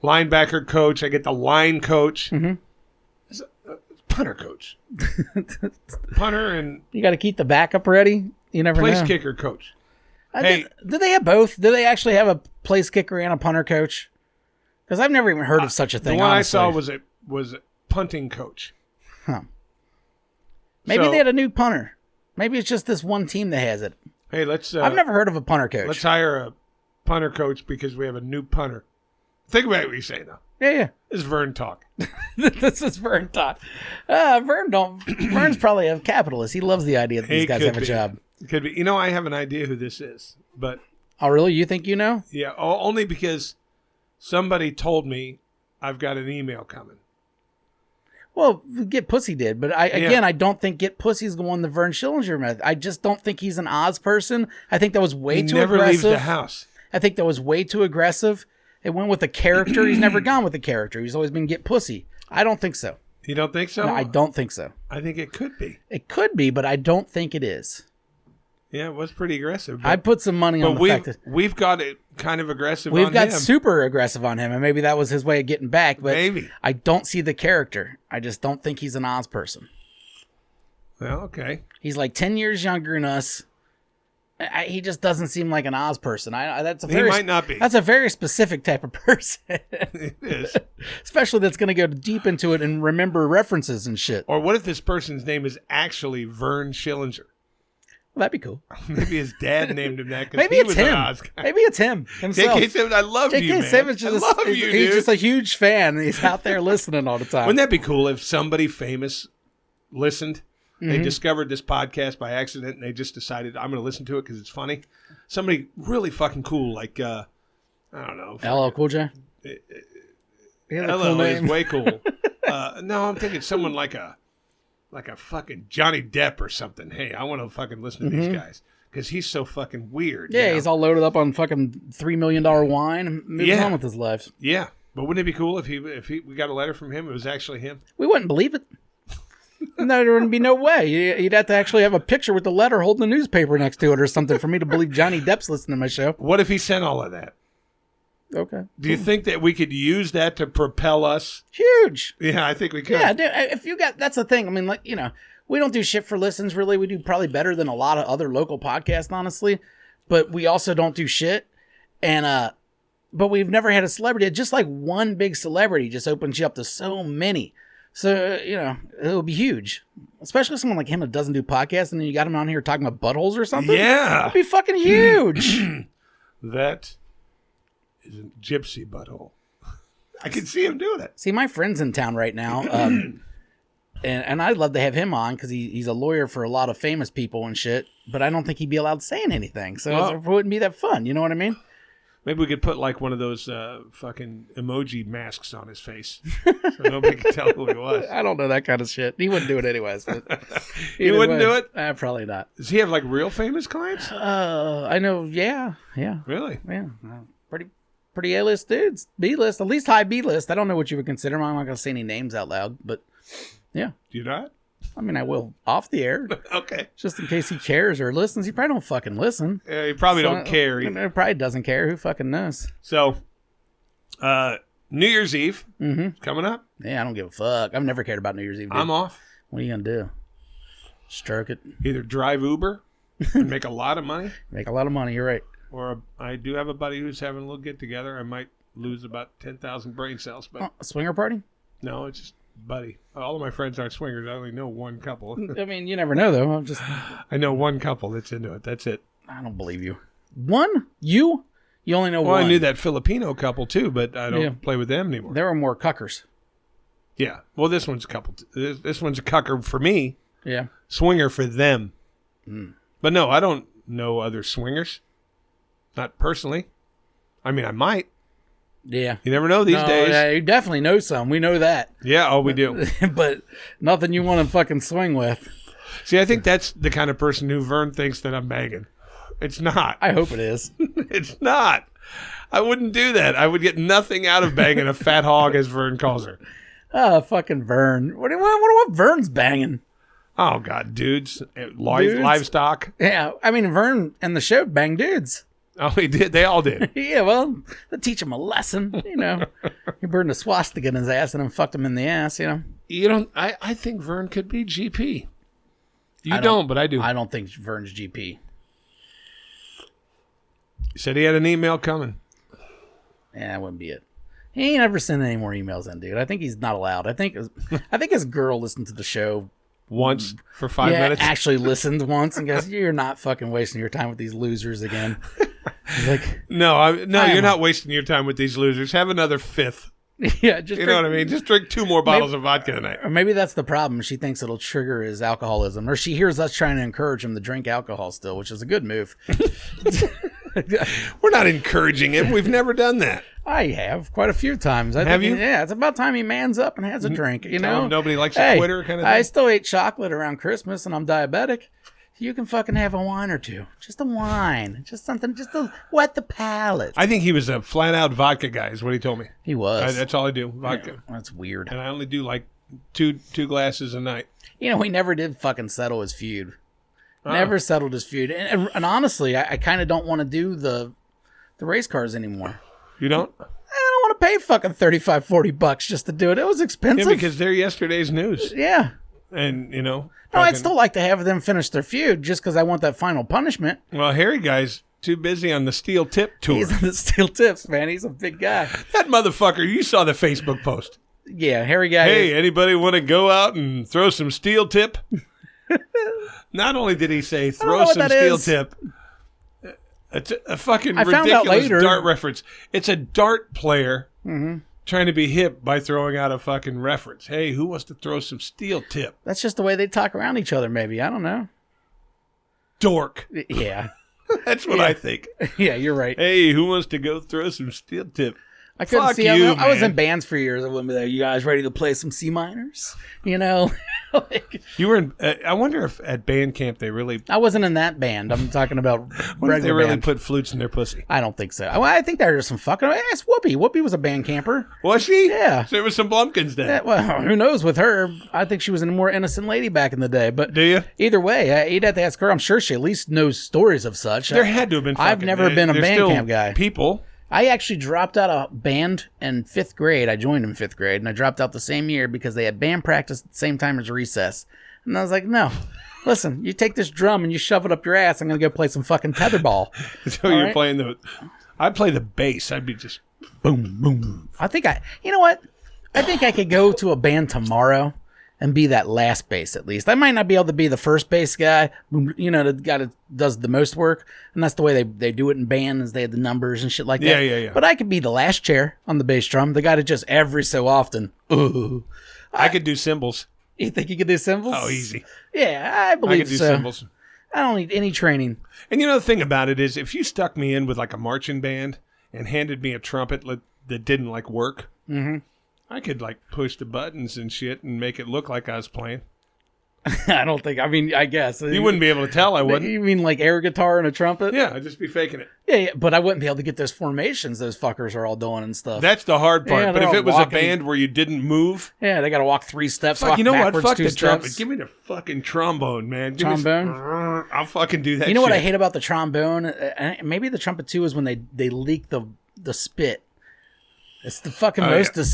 linebacker coach. I get the line coach. Mm-hmm. Punter coach. Punter and... You got to keep the backup ready. You never know. Place kicker coach. Did they have both? Did they actually have a place kicker and a punter coach? Because I've never even heard of such a thing. The one honestly. I saw was a punting coach. Huh. Maybe So- they had a new punter. Maybe it's just this one team that has it. Hey, let's. I've never heard of a punter coach. Let's hire a punter coach because we have a new punter. Think about what you say though. Yeah. This is Vern talk. This is Vern talk. Vern's probably a capitalist. He loves the idea that these He guys could have a be. job. Could be. You know, I have an idea who this is, but Oh, really? You think you know? yeah, only because somebody told me I've got an email coming. Well, Get Pussy did, but I don't think Get Pussy's the one that Vern Schillinger met. I just don't think he's an Oz person. I think that was way He too never aggressive. leaves the house. I think that was way too aggressive. It went with the character. He's never gone with the character. He's always been Get Pussy. I don't think so. You don't think so? No, I don't think so. I think it could be. It could be, but I don't think it is. Yeah, it was pretty aggressive. I put some money on But the fact that we've got it kind of aggressive we've on got him. super aggressive on him, and maybe that was his way of getting back. But Maybe. I don't see the character. I just don't think he's an Oz person. Well, okay. He's like 10 years younger than us. He just doesn't seem like an Oz person. That's a He very, might not be. That's a very specific type of person, It is. especially that's going to go deep into it and remember references and shit. Or what if this person's name is actually Vern Schillinger? Well, that'd be cool. Maybe his dad named him that because Maybe he it's was him. an Oz guy. Maybe it's him himself. J.K. Simmons, I love you, J.K. man. Simmons I just, love you, he's dude. just a huge fan. He's out there listening all the time. Wouldn't that be cool if somebody famous listened? They Mm-hmm. discovered this podcast by accident and they just decided, I'm going to listen to it because it's funny. Somebody really fucking cool, like, I don't know. LL Cool J? He has a cool LL is name. way cool. No, I'm thinking someone like a fucking Johnny Depp or something. Hey, I want to fucking listen to these guys because he's so fucking weird. Mm-hmm. Yeah, you know? he's all loaded up on fucking $3 million wine and moves Yeah. on with his life. Yeah, but wouldn't it be cool if we got a letter from him? It was actually him. We wouldn't believe it. No, there wouldn't be no way. You'd have to actually have a picture with the letter holding the newspaper next to it or something for me to believe Johnny Depp's listening to my show. What if he sent all of that? Okay. Do you think that we could use that to propel us? Huge. Yeah, I think we could. Yeah, dude, if you got, that's the thing. I mean, like, we don't do shit for listens, really. We do probably better than a lot of other local podcasts, honestly. But we also don't do shit. And, but we've never had a celebrity. Just like one big celebrity just opens you up to so many. So, it'll be huge. Especially someone like him that doesn't do podcasts and then you got him on here talking about buttholes or something. Yeah. It'd be fucking huge. That is a gypsy butthole. I can see him doing it. See, my friend's in town right now. And I'd love to have him on because he's a lawyer for a lot of famous people and shit. But I don't think he'd be allowed saying anything. So Well- it wouldn't be that fun. You know what I mean? Maybe we could put like one of those fucking emoji masks on his face so nobody can tell who he was. I don't know that kind of shit. He wouldn't do it anyways. But He either wouldn't way, do it? Probably not. Does he have like real famous clients? I know. Yeah. Really? Pretty A-list dudes. B-list. At least high B-list. I don't know what you would consider him. I'm not going to say any names out loud. But yeah. Do you not? I mean, I will off the air. Okay. Just in case he cares or listens. He probably don't fucking listen. Yeah, you probably don't care. He probably doesn't care. Who fucking knows? So, New Year's Eve coming up. Yeah, I don't give a fuck. I've never cared about New Year's Eve. Dude. I'm off. What are you going to do? Stroke it. Either drive Uber and make a lot of money, Make a lot of money. You're right. or I do have a buddy who's having a little get together. I might lose about 10,000 brain cells, but A swinger party? no, it's just buddy. All of my friends aren't swingers. I only know one couple. I mean, you never know, though. I know one couple that's into it. That's it. I don't believe you. One? You? You only know Well, one. I knew that Filipino couple too, but I don't play with them anymore. There were more cuckers. Yeah. Well, this one's a couple. This one's a cucker for me. Yeah. Swinger for them. But no, I don't know other swingers. Not personally. I mean, I might. Yeah. You never know these days. Yeah, you definitely know some. We know that. Yeah, oh, we do. But nothing you want to fucking swing with. See, I think that's the kind of person who Vern thinks that I'm banging. It's not. I hope it is. It's not. I wouldn't do that. I would get nothing out of banging a fat hog, as Vern calls her. Oh, fucking Vern. What Vern's banging? Oh, God, dudes. Livestock. Yeah. I mean, Vern and the show bang dudes. Oh, he did. They all did. Yeah, well, they'll teach him a lesson, He burned a swastika in his ass and then fucked him in the ass, You don't. I think Vern could be GP. You I don't, but I do. I don't think Vern's GP. He said he had an email coming. Yeah, that wouldn't be it. He ain't ever sent any more emails in, dude. I think he's not allowed. I think his girl listened to the show once for 5 minutes. Actually listened once and goes, "You're not fucking wasting your time with these losers again." He's like, No, you're not wasting your time with these losers. Have another fifth. yeah, just You know what I mean? Just drink 2 more bottles of vodka tonight. Or maybe that's the problem. She thinks it'll trigger his alcoholism, or she hears us trying to encourage him to drink alcohol still, which is a good move. We're not encouraging him. We've never done that. I have quite a few times. Have you? Yeah, it's about time he mans up and has a drink. You Tell know, him nobody likes a quitter kind of thing. I still eat chocolate around Christmas, and I'm diabetic. You can fucking have a wine or two, just a wine, just something, just to wet the palate. I think he was a flat-out vodka guy, is what he told me. He was. That's all I do, vodka. Yeah, that's weird. And I only do like two glasses a night. You know, he never did fucking settle his feud. Never settled his feud. And honestly, I kind of don't want to do the race cars anymore. You don't? I don't want to pay fucking $35-$40 just to do it. It was expensive. Yeah, because they're yesterday's news. Yeah. And, you know. No, I'd still like to have them finish their feud just because I want that final punishment. Well, Harry guy's too busy on the steel tip tour. He's on the steel tips, man. He's a big guy. That motherfucker, you saw the Facebook post. Yeah, Harry guy. Hey, anybody want to go out and throw some steel tip? Not only did he say throw some steel tip, it's a fucking ridiculous dart reference. It's a dart player trying to be hip by throwing out a fucking reference. Hey, who wants to throw some steel tip? That's just the way they talk around each other, maybe. I don't know. Dork. Yeah. That's what I think. Yeah, you're right. Hey, who wants to go throw some steel tip? I couldn't Fuck see. you, I was man. in bands for years. I wouldn't be there. You guys ready to play some C minors? You know, You were in. I wonder if at band camp they really. I wasn't in that band. I'm talking about What if they regular really band. put flutes in their pussy? I don't think so. I think there's some fucking. Ask Whoopi. Whoopi was a band camper. Was she? Yeah. So there was some Blumpkins then. Yeah, well, who knows with her? I think she was a more innocent lady back in the day. But Do you? either way, you'd have to ask her. I'm sure she at least knows stories of such. There had to have been. I've never been a there's band still camp guy. People. I actually dropped out of band in 5th grade. I joined in 5th grade, and I dropped out the same year because they had band practice at the same time as recess. And I was like, no, listen, you take this drum and you shove it up your ass. I'm going to go play some fucking tetherball. So All you're right. playing the. I'd play the bass. I'd be just. Boom, boom. You know what? I think I could go to a band tomorrow and be that last bass at least. I might not be able to be the first bass guy, you know, the guy that does the most work. And that's the way they do it in bands. They have the numbers and shit like that. Yeah. But I could be the last chair on the bass drum, the guy that just every so often. Ooh. I could do cymbals. You think you could do cymbals? Oh, easy. Yeah, I I believe could do so. cymbals. I don't need any training. And you know the thing about it is, if you stuck me in with like a marching band and handed me a trumpet that didn't like work, I could like push the buttons and shit and make it look like I was playing. I don't think. I mean, I guess You wouldn't be able to tell I wouldn't. You mean like air guitar and a trumpet? Yeah, I'd just be faking it. Yeah, but I wouldn't be able to get those formations those fuckers are all doing and stuff. That's the hard part. Yeah, but they're if all it was walking. a band where you didn't move, Yeah, they got to walk 3 steps. fuck, Walk you know what? backwards Fuck 2 the steps. trumpet. Give me the fucking trombone, man. Give me Trombone? I'll fucking do that. You know what I shit. hate about the trombone? Maybe the trumpet too is when they leak the spit. It's the fucking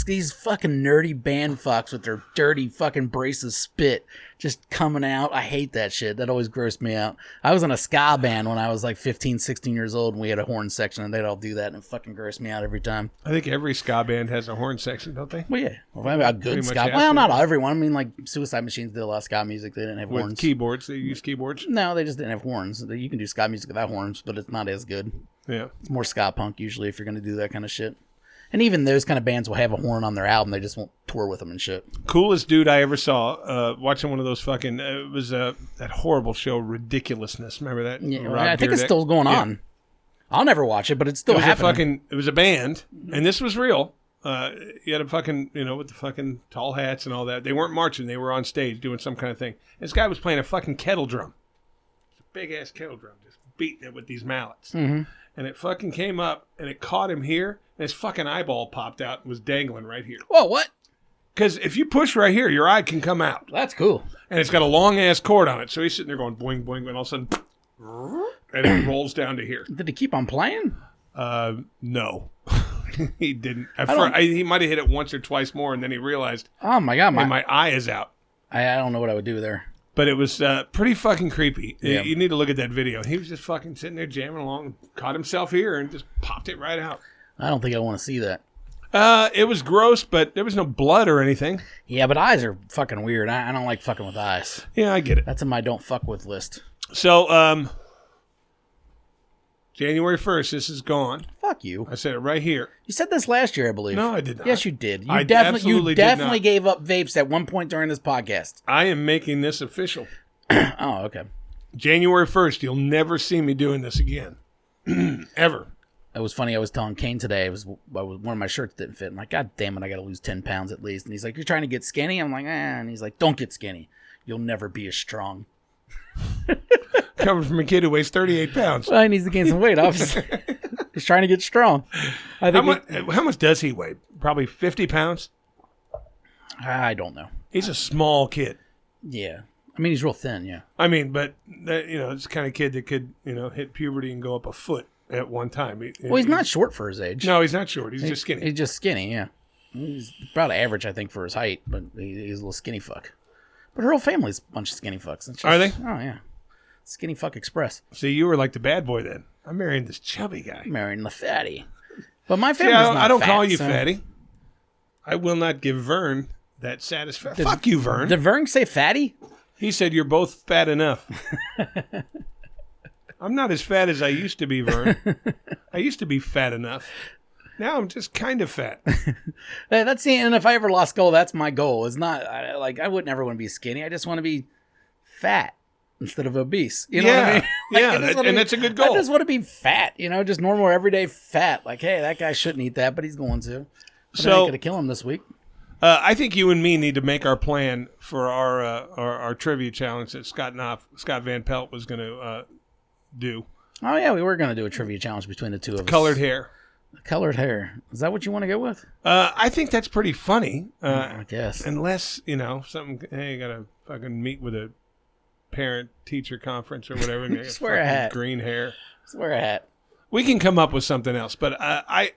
these fucking nerdy band fucks with their dirty fucking braces spit just coming out. I hate that shit. That always grossed me out. I was in a ska band when I was like 15, 16 years old, and we had a horn section, and they'd all do that, and it fucking grossed me out every time. I think every ska band has a horn section, don't they? Well, yeah. Well, a good Pretty much ska. have Well, to. not everyone. I mean, like Suicide Machines did a lot of ska music. They didn't have With horns. keyboards. They use keyboards. No, they just didn't have horns. You can do ska music without horns, but it's not as good. Yeah. It's more ska punk usually if you're going to do that kind of shit. And even those kind of bands will have a horn on their album. They just won't tour with them and shit. Coolest dude I ever saw watching one of those fucking it was that horrible show Ridiculousness. Remember that? Yeah, Rob I think it's Dyrdek? still going Yeah. on. I'll never watch it, but it's still It was happening. it was a band, and this was real. You had a fucking, with the fucking tall hats and all that. They weren't marching; they were on stage doing some kind of thing. This guy was playing a fucking kettle drum, a big ass kettle drum, just beating it with these mallets. Mm-hmm. And it fucking came up, and it caught him here, and his fucking eyeball popped out and was dangling right here. Whoa, what? Because if you push right here, your eye can come out. That's cool. And it's got a long ass cord on it. So he's sitting there going boing, boing, and all of a sudden, and it rolls down to here. Did he keep on playing? No. He didn't. don't- He might have hit it once or twice more, and then he realized, Oh my god, hey, my eye is out. I don't know what I would do there. But it was pretty fucking creepy. Yeah. You need to look at that video. He was just fucking sitting there jamming along, caught himself here, and just popped it right out. I don't think I want to see that. It was gross, but there was no blood or anything. Yeah, but eyes are fucking weird. I don't like fucking with eyes. Yeah, I get it. That's in my don't fuck with list. So, January 1st, this is gone. Fuck you. I said it right here. You said this last year, I believe. No, I did not. Yes, you did. I You absolutely did definitely not. gave up vapes at one point during this podcast. I am making this official. Oh, okay. January 1st, you'll never see me doing this again. Ever. It was funny. I was telling Kane today. One of my shirts didn't fit. I'm like, God damn it, I got to lose 10 pounds at least. And he's like, you're trying to get skinny? I'm like, and he's like, don't get skinny. You'll never be as strong. Coming from a kid who weighs 38 pounds. Well, he needs to gain some weight, obviously. He's trying to get strong. I think How much does he weigh? Probably 50 pounds? I don't know. He's a small kid. Yeah. I mean, he's real thin, yeah. I mean, but, it's the kind of kid that could, hit puberty and go up a foot at one time. Well, he's not short for his age. No, he's not short. He's just skinny. He's just skinny, yeah. He's about average, I think, for his height, but he's a little skinny fuck. But her whole family's a bunch of skinny fucks. It's just, Are they? Oh, yeah. Skinny fuck express. See, you were like the bad boy then. I'm marrying this chubby guy. Marrying the fatty. But my See, family's not I don't fat, call you so- fatty. I will not give Vern that satisfaction. Fuck you, Vern. Did Vern say fatty? He said you're both fat enough. I'm not as fat as I used to be, Vern. I used to be fat enough. Now I'm just kind of fat. That's the, and if I ever lost goal, that's my goal. It's not I would never want to be skinny. I just want to be fat instead of obese. You know what I mean? Yeah, that's a good goal. I just want to be fat. Just normal everyday fat. Like, hey, that guy shouldn't eat that, but he's going to. But I ain't gonna kill him this week. I think you and me need to make our plan for our trivia challenge that Scott Van Pelt was going to do. Oh yeah, we were gonna do a trivia challenge between the two of us. Colored hair. Colored hair. Is that what you want to go with? I think that's pretty funny. I guess. Unless, something, hey, you got to fucking meet with a parent-teacher conference or whatever. And Just wear a hat. Green hair. Just wear a hat. We can come up with something else, but I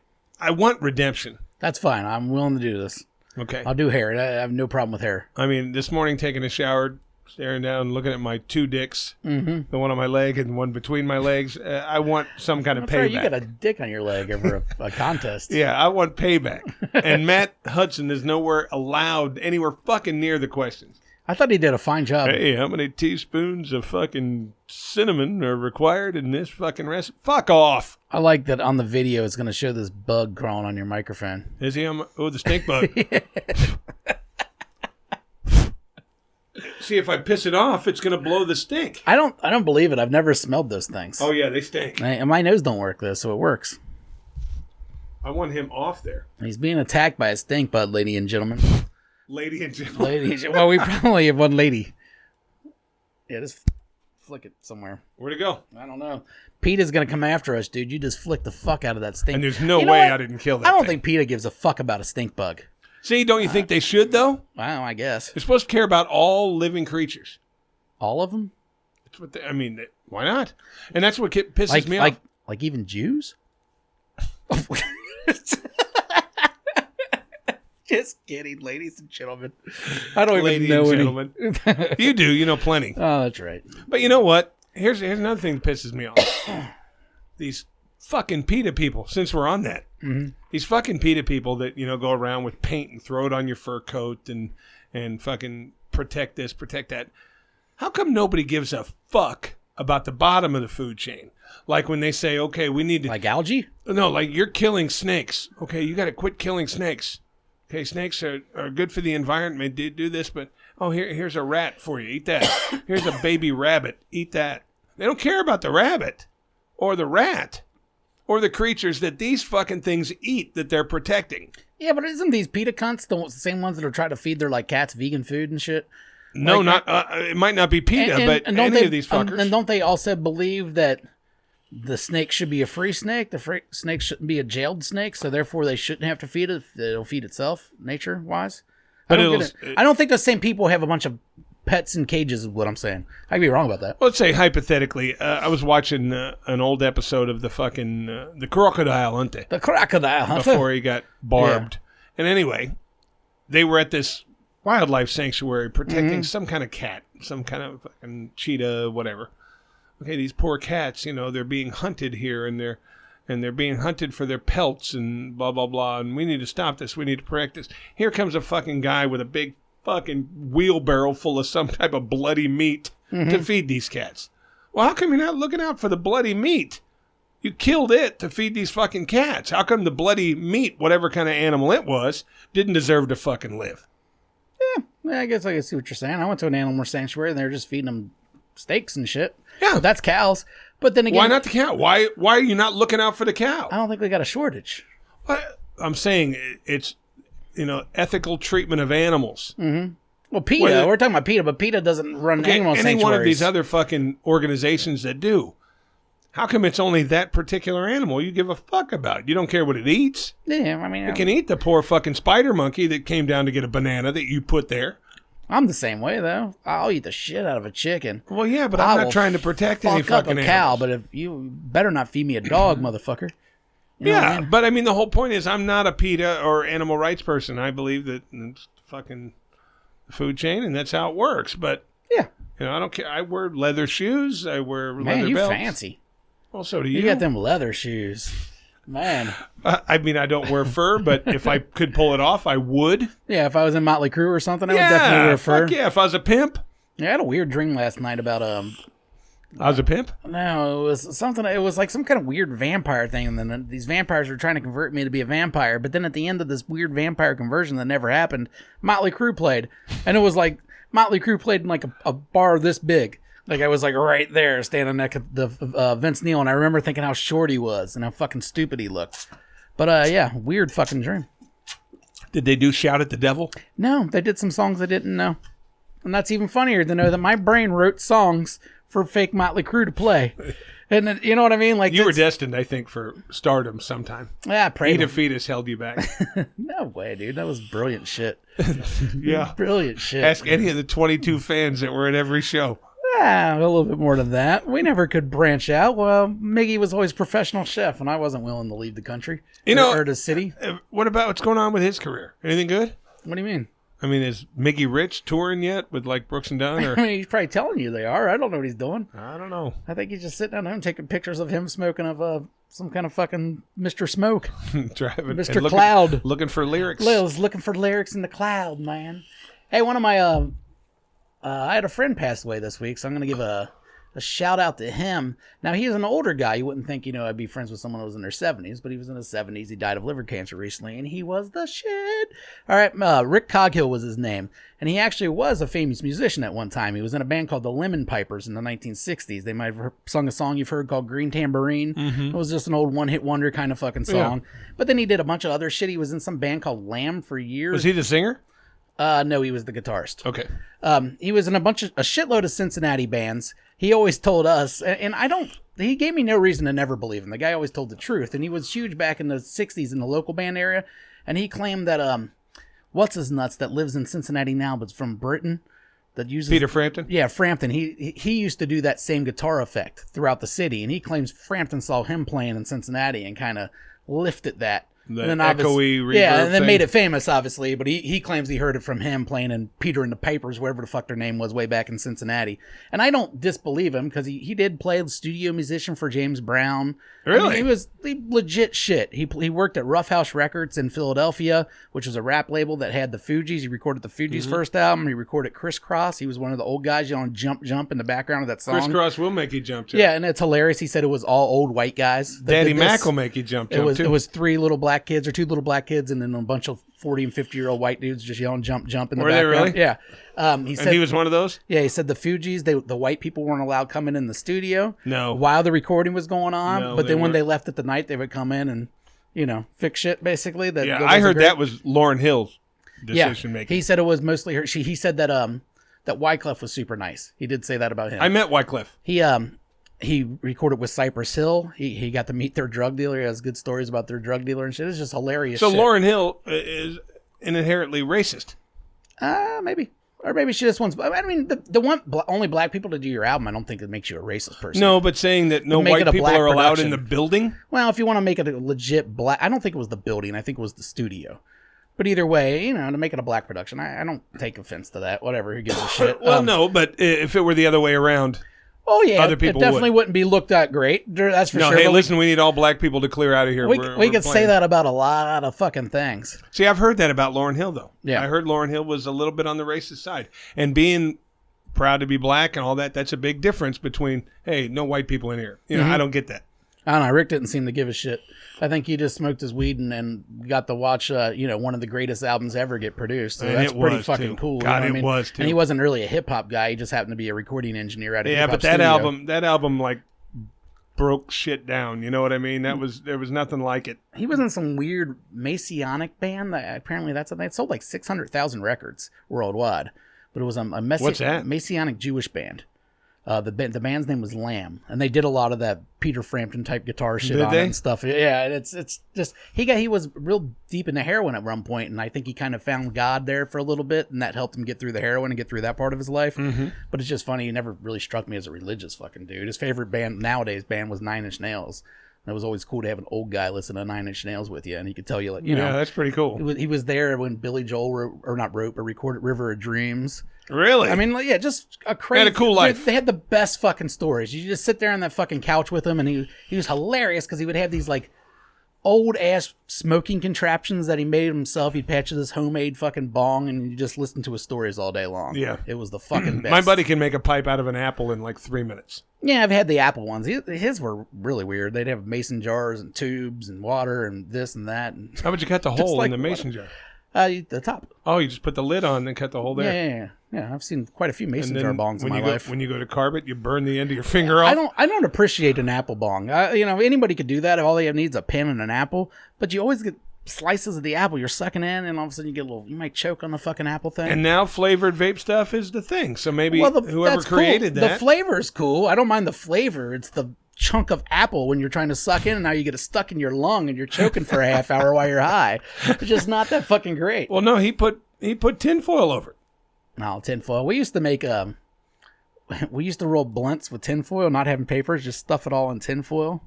want redemption. That's fine. I'm willing to do this. Okay. I'll do hair. I have no problem with hair. I mean, this morning taking a shower, staring down, looking at my two dicks, Mm-hmm. the one on my leg and one between my legs. I want some kind of That's payback. right. You got a dick on your leg over a contest. Yeah, I want payback. And Matt Hudson is nowhere allowed anywhere fucking near the questions. I thought he did a fine job. Hey, how many teaspoons of fucking cinnamon are required in this fucking recipe? Fuck off. I like that on the video it's going to show this bug crawling on your microphone. Is he on my, the stink bug. See, if I piss it off, it's going to blow the stink. I don't believe it. I've never smelled those things. Oh, yeah, they stink. And my nose don't work though, so it works. I want him off there. He's being attacked by a stink bug, lady and gentlemen. Lady and gentlemen. Lady, well, we probably have one lady. Yeah, just flick it somewhere. Where'd it go? I don't know. PETA's going to come after us, dude. You just flick the fuck out of that stink. And there's no You know way what? I didn't kill that I don't thing. think PETA gives a fuck about a stink bug. See, don't you think they should, though? Well, I guess. They're supposed to care about all living creatures. All of them? That's what why not? And that's what pisses me off. Like even Jews? Just kidding, ladies and gentlemen. I don't Lady even know and any. gentlemen. You do. You know plenty. Oh, that's right. But you know what? Here's another thing that pisses me off. These fucking PETA people, since we're on that. Mm-hmm. These fucking PETA people that, go around with paint and throw it on your fur coat and fucking protect this, protect that. How come nobody gives a fuck about the bottom of the food chain? Like when they say, okay, we need to... Like algae? No, like you're killing snakes. Okay, you got to quit killing snakes. Okay, snakes are good for the environment. Do this, but here's a rat for you. Eat that. Here's a baby rabbit. Eat that. They don't care about the rabbit or the rat or the creatures that these fucking things eat that they're protecting. Yeah, but isn't these PETA cunts the same ones that are trying to feed their cats vegan food and shit? No, Like, it might not be PETA, but don't any they, of these fuckers. And don't they also believe that the snake should be a free snake? The snake shouldn't be a jailed snake, so therefore they shouldn't have to feed it. It'll feed itself, nature-wise. I don't think the same people have a bunch of pets in cages, is what I'm saying. I could be wrong about that. Let's say hypothetically, I was watching an old episode of the fucking the crocodile hunter The crocodile hunter. before he got barbed. And anyway, they were at this wildlife sanctuary protecting some kind of cat, some kind of fucking cheetah, whatever. Okay, these poor cats, they're being hunted here, and and they're being hunted for their pelts and blah, blah, blah, and we need to stop this. We need to correct this. Here comes a fucking guy with a big fucking wheelbarrow full of some type of bloody meat to feed these cats. Well, how come you're not looking out for the bloody meat? You killed it to feed these fucking cats. How come the bloody meat, whatever kind of animal it was, didn't deserve to fucking live? Yeah, I guess I can see what you're saying. I went to an animal sanctuary and they were just feeding them steaks and shit. Yeah. But that's cows. But then again, Why not the cow? Why are you not looking out for the cow? I don't think we got a shortage. I'm saying it's, ethical treatment of animals. Well, PETA, we're talking about PETA, but PETA doesn't run animal sanctuaries. Any one of these other fucking organizations that do. How come it's only that particular animal you give a fuck about? You don't care what it eats? Yeah, I mean... It can eat the poor fucking spider monkey that came down to get a banana that you put there. I'm the same way, though. I'll eat the shit out of a chicken. Well, yeah, but I'm not trying to protect any fucking fuck up a cow, but if you better not feed me a dog, motherfucker. You know what I mean? But I mean, the whole point is I'm not a PETA or animal rights person. I believe that it's fucking food chain, and that's how it works. But, yeah. I don't care. I wear leather shoes. I wear leather belts. Man, you fancy. Well, so do you. You got them leather shoes. Man. I mean, I don't wear fur, but if I could pull it off, I would. Yeah, if I was in Motley Crue or something, I would definitely wear fur. Fuck yeah, if I was a pimp. Yeah, I had a weird dream last night about I was a pimp? No, it was something. It was like some kind of weird vampire thing, and then these vampires were trying to convert me to be a vampire. But then at the end of this weird vampire conversion that never happened, Motley Crue played, and it was like Motley Crue played in like a bar this big. Like I was like right there, standing next to the Vince Neil, and I remember thinking how short he was and how fucking stupid he looked. But yeah, weird fucking dream. Did they do Shout at the Devil? No, they did some songs I didn't know, and that's even funnier to know that my brain wrote songs for fake Motley Crue to play. And then, you know what I mean? Like you were destined, I think, for stardom sometime. Yeah, pray. Eda Fetus held you back. No way, dude. That was brilliant shit. Yeah, brilliant shit. Ask any of the 22 fans that were at every show. Yeah, a little bit more than that. We never could branch out. Well, Miggy was always professional chef, and I wasn't willing to leave the country or the city. What about what's going on with his career? Anything good? What do you mean? I mean, is Miggy Rich touring yet with like Brooks and Dunn? Or? I mean, he's probably telling you they are. I don't know what he's doing. I don't know. I think he's just sitting down home taking pictures of him smoking of some kind of fucking Mr. Smoke. Driving, Mr. Cloud. Looking for lyrics. Lil's looking for lyrics in the cloud, man. Hey, one of my... I had a friend pass away this week, so I'm going to give a shout out to him. Now, he is an older guy. You wouldn't think, I'd be friends with someone who was in their 70s, but he was in his 70s. He died of liver cancer recently, and he was the shit. All right, Rick Coghill was his name, and he actually was a famous musician at one time. He was in a band called the Lemon Pipers in the 1960s. They might have sung a song you've heard called Green Tambourine. Mm-hmm. It was just an old one-hit wonder kind of fucking song. Yeah. But then he did a bunch of other shit. He was in some band called Lamb for years. Was he the singer? No, he was the guitarist. Okay. He was in a shitload of Cincinnati bands. He always told us, and he gave me no reason to never believe him. The guy always told the truth, and he was huge back in the 60s in the local band area, and he claimed that, what's his nuts that lives in Cincinnati now, but's from Britain, that uses... Peter Frampton? Yeah, Frampton. He used to do that same guitar effect throughout the city, and he claims Frampton saw him playing in Cincinnati and kind of lifted that. The echoey reverb and then thing. made it famous, obviously. But he claims he heard it from him playing in Peter and the Pipers, wherever the fuck their name was, way back in Cincinnati. And I don't disbelieve him because he did play the studio musician for James Brown. Really? I mean, he was legit shit. He worked at Rough House Records in Philadelphia, which was a rap label that had the Fugees. He recorded the Fugees' first album. He recorded Crisscross. He was one of the old guys yelling "Jump, Jump" in the background of that song. Crisscross will make you jump, too. Yeah, and it's hilarious. He said it was all old white guys. Daddy Mac will make you jump, too. It was 3 little black kids or 2 little black kids and then a bunch of 40 and 50-year-old white dudes just yelling "Jump, Jump" in the background. Were they really? Yeah. He said, and he was one of those? Yeah, he said the Fugees, the white people weren't allowed coming in the studio. No. While the recording was going on. No, but then when they left at the night, they would come in and, fix shit, basically. I heard that was Lauryn Hill's decision making. He said it was mostly her. He said that that Wyclef was super nice. He did say that about him. I met Wyclef. He recorded with Cypress Hill. He got to meet their drug dealer. He has good stories about their drug dealer and shit. It's just hilarious. So shit. Lauryn Hill is inherently racist. Maybe. Or maybe she just wants... I mean, only black people to do your album, I don't think it makes you a racist person. No, but saying that no white people are allowed in the building? Well, if you want to make it a legit black... I don't think it was the building. I think it was the studio. But either way, to make it a black production, I don't take offense to that. Whatever, who gives a shit? Well, no, but if it were the other way around... Oh yeah, other people it definitely wouldn't be looked at great. That's for No, sure. hey, but listen, we need all black people to clear out of here. we We're could say playing. that about a lot of fucking things. See, I've heard that about Lauryn Hill, though. Yeah. I heard Lauryn Hill was a little bit on the racist side. And being proud to be black and all that, that's a big difference between, hey, no white people in here. You know, I don't get that. I don't know. Rick didn't seem to give a shit. I think he just smoked his weed and got to watch, one of the greatest albums ever get produced. So And that's it pretty was, fucking too. cool. God, you know what I it mean? was, too. And he wasn't really a hip hop guy. He just happened to be a recording engineer at a Yeah, hip-hop but that studio. album, like, broke shit down. You know what I mean? There was nothing like it. He was in some weird Messianic band that apparently it sold like 600,000 records worldwide. But it was What's that? Messianic Jewish band. The band's name was Lamb, and they did a lot of that Peter Frampton type guitar shit Did on they? it and stuff. Yeah, it's just he was real deep into heroin at one point, and I think he kind of found God there for a little bit, and that helped him get through the heroin and get through that part of his life. Mm-hmm. But it's just funny. He never really struck me as a religious fucking dude. His favorite band was Nine Inch Nails. And it was always cool to have an old guy listen to Nine Inch Nails with you, and he could tell you, like, Yeah, that's pretty cool. he was there when Billy Joel recorded River of Dreams. Really? I mean, like, yeah, just a crazy. Had a cool life. They had the best fucking stories. You just sit there on that fucking couch with him, and he was hilarious because he would have these like old ass smoking contraptions that he made himself. He'd patch this homemade fucking bong, and you just listen to his stories all day long. Yeah. It was the fucking best. My buddy can make a pipe out of an apple in like 3 minutes. Yeah, I've had the Apple ones. His were really weird. They'd have mason jars and tubes and water and this and that. And How would you cut the hole like in the mason jar? the top. Oh, you just put the lid on and cut the hole there. Yeah. I've seen quite a few mason And jar then bongs in when my you go, life. when you go to carve it, you burn the end of your finger off. I don't appreciate an apple bong. Anybody could do that. All they need is a pen and an apple. But you always get slices of the apple you're sucking in, and all of a sudden you might choke on the fucking apple thing. And now flavored vape stuff is the thing. So maybe whoever that's created cool. that. The flavor's cool. I don't mind the flavor. It's the chunk of apple when you're trying to suck in, and now you get it stuck in your lung, and you're choking for a half hour while you're high. It's just not that fucking great. Well, no, he put tinfoil over it. No, tinfoil. We used to make we used to roll blunts with tinfoil, not having papers, just stuff it all in tinfoil.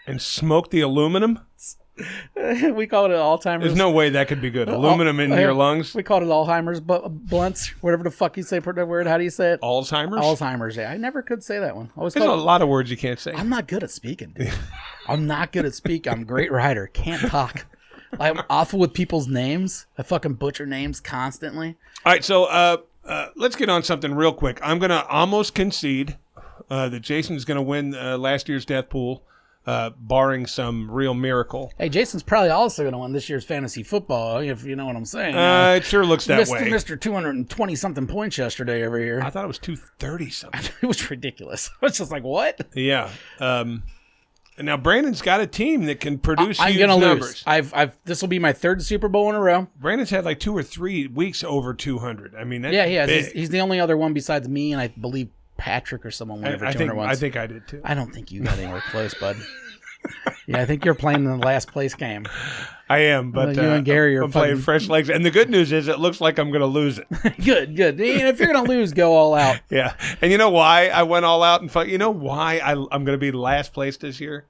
And smoke the aluminum? We called it Alzheimer's. There's no way that could be good. Aluminum in your lungs? We called it Alzheimer's blunts, whatever the fuck you say for that word. How do you say it? Alzheimer's? Alzheimer's. Yeah, I never could say that one. There's a lot of words you can't say. I'm not good at speaking, dude. I'm not good at speaking. I'm a great writer. Can't talk. I'm awful with people's names. I fucking butcher names constantly. All right, so let's get on something real quick. I'm going to almost concede that Jason's going to win last year's death pool, barring some real miracle. Hey, Jason's probably also going to win this year's fantasy football, if you know what I'm saying. It sure looks that way. Mr. 220-something points yesterday over here. I thought it was 230-something. It was ridiculous. I was just like, what? Yeah. Now, Brandon's got a team that can produce I'm huge gonna numbers. lose. This will be my third Super Bowl in a row. Brandon's had like 2 or 3 weeks over 200. I mean, that's Yeah, he has. big. He's the only other one besides me, and I believe Patrick or someone went over 200 once. I think I did too. I don't think you got anywhere close, bud. Yeah, I think you're playing in the last place game. I am, but You and Gary are I'm playing fucking- fresh legs. And the good news is it looks like I'm going to lose it. Good. And if you're gonna lose, go all out. Yeah. And you know why I went all out and you know why I'm going to be last place this year?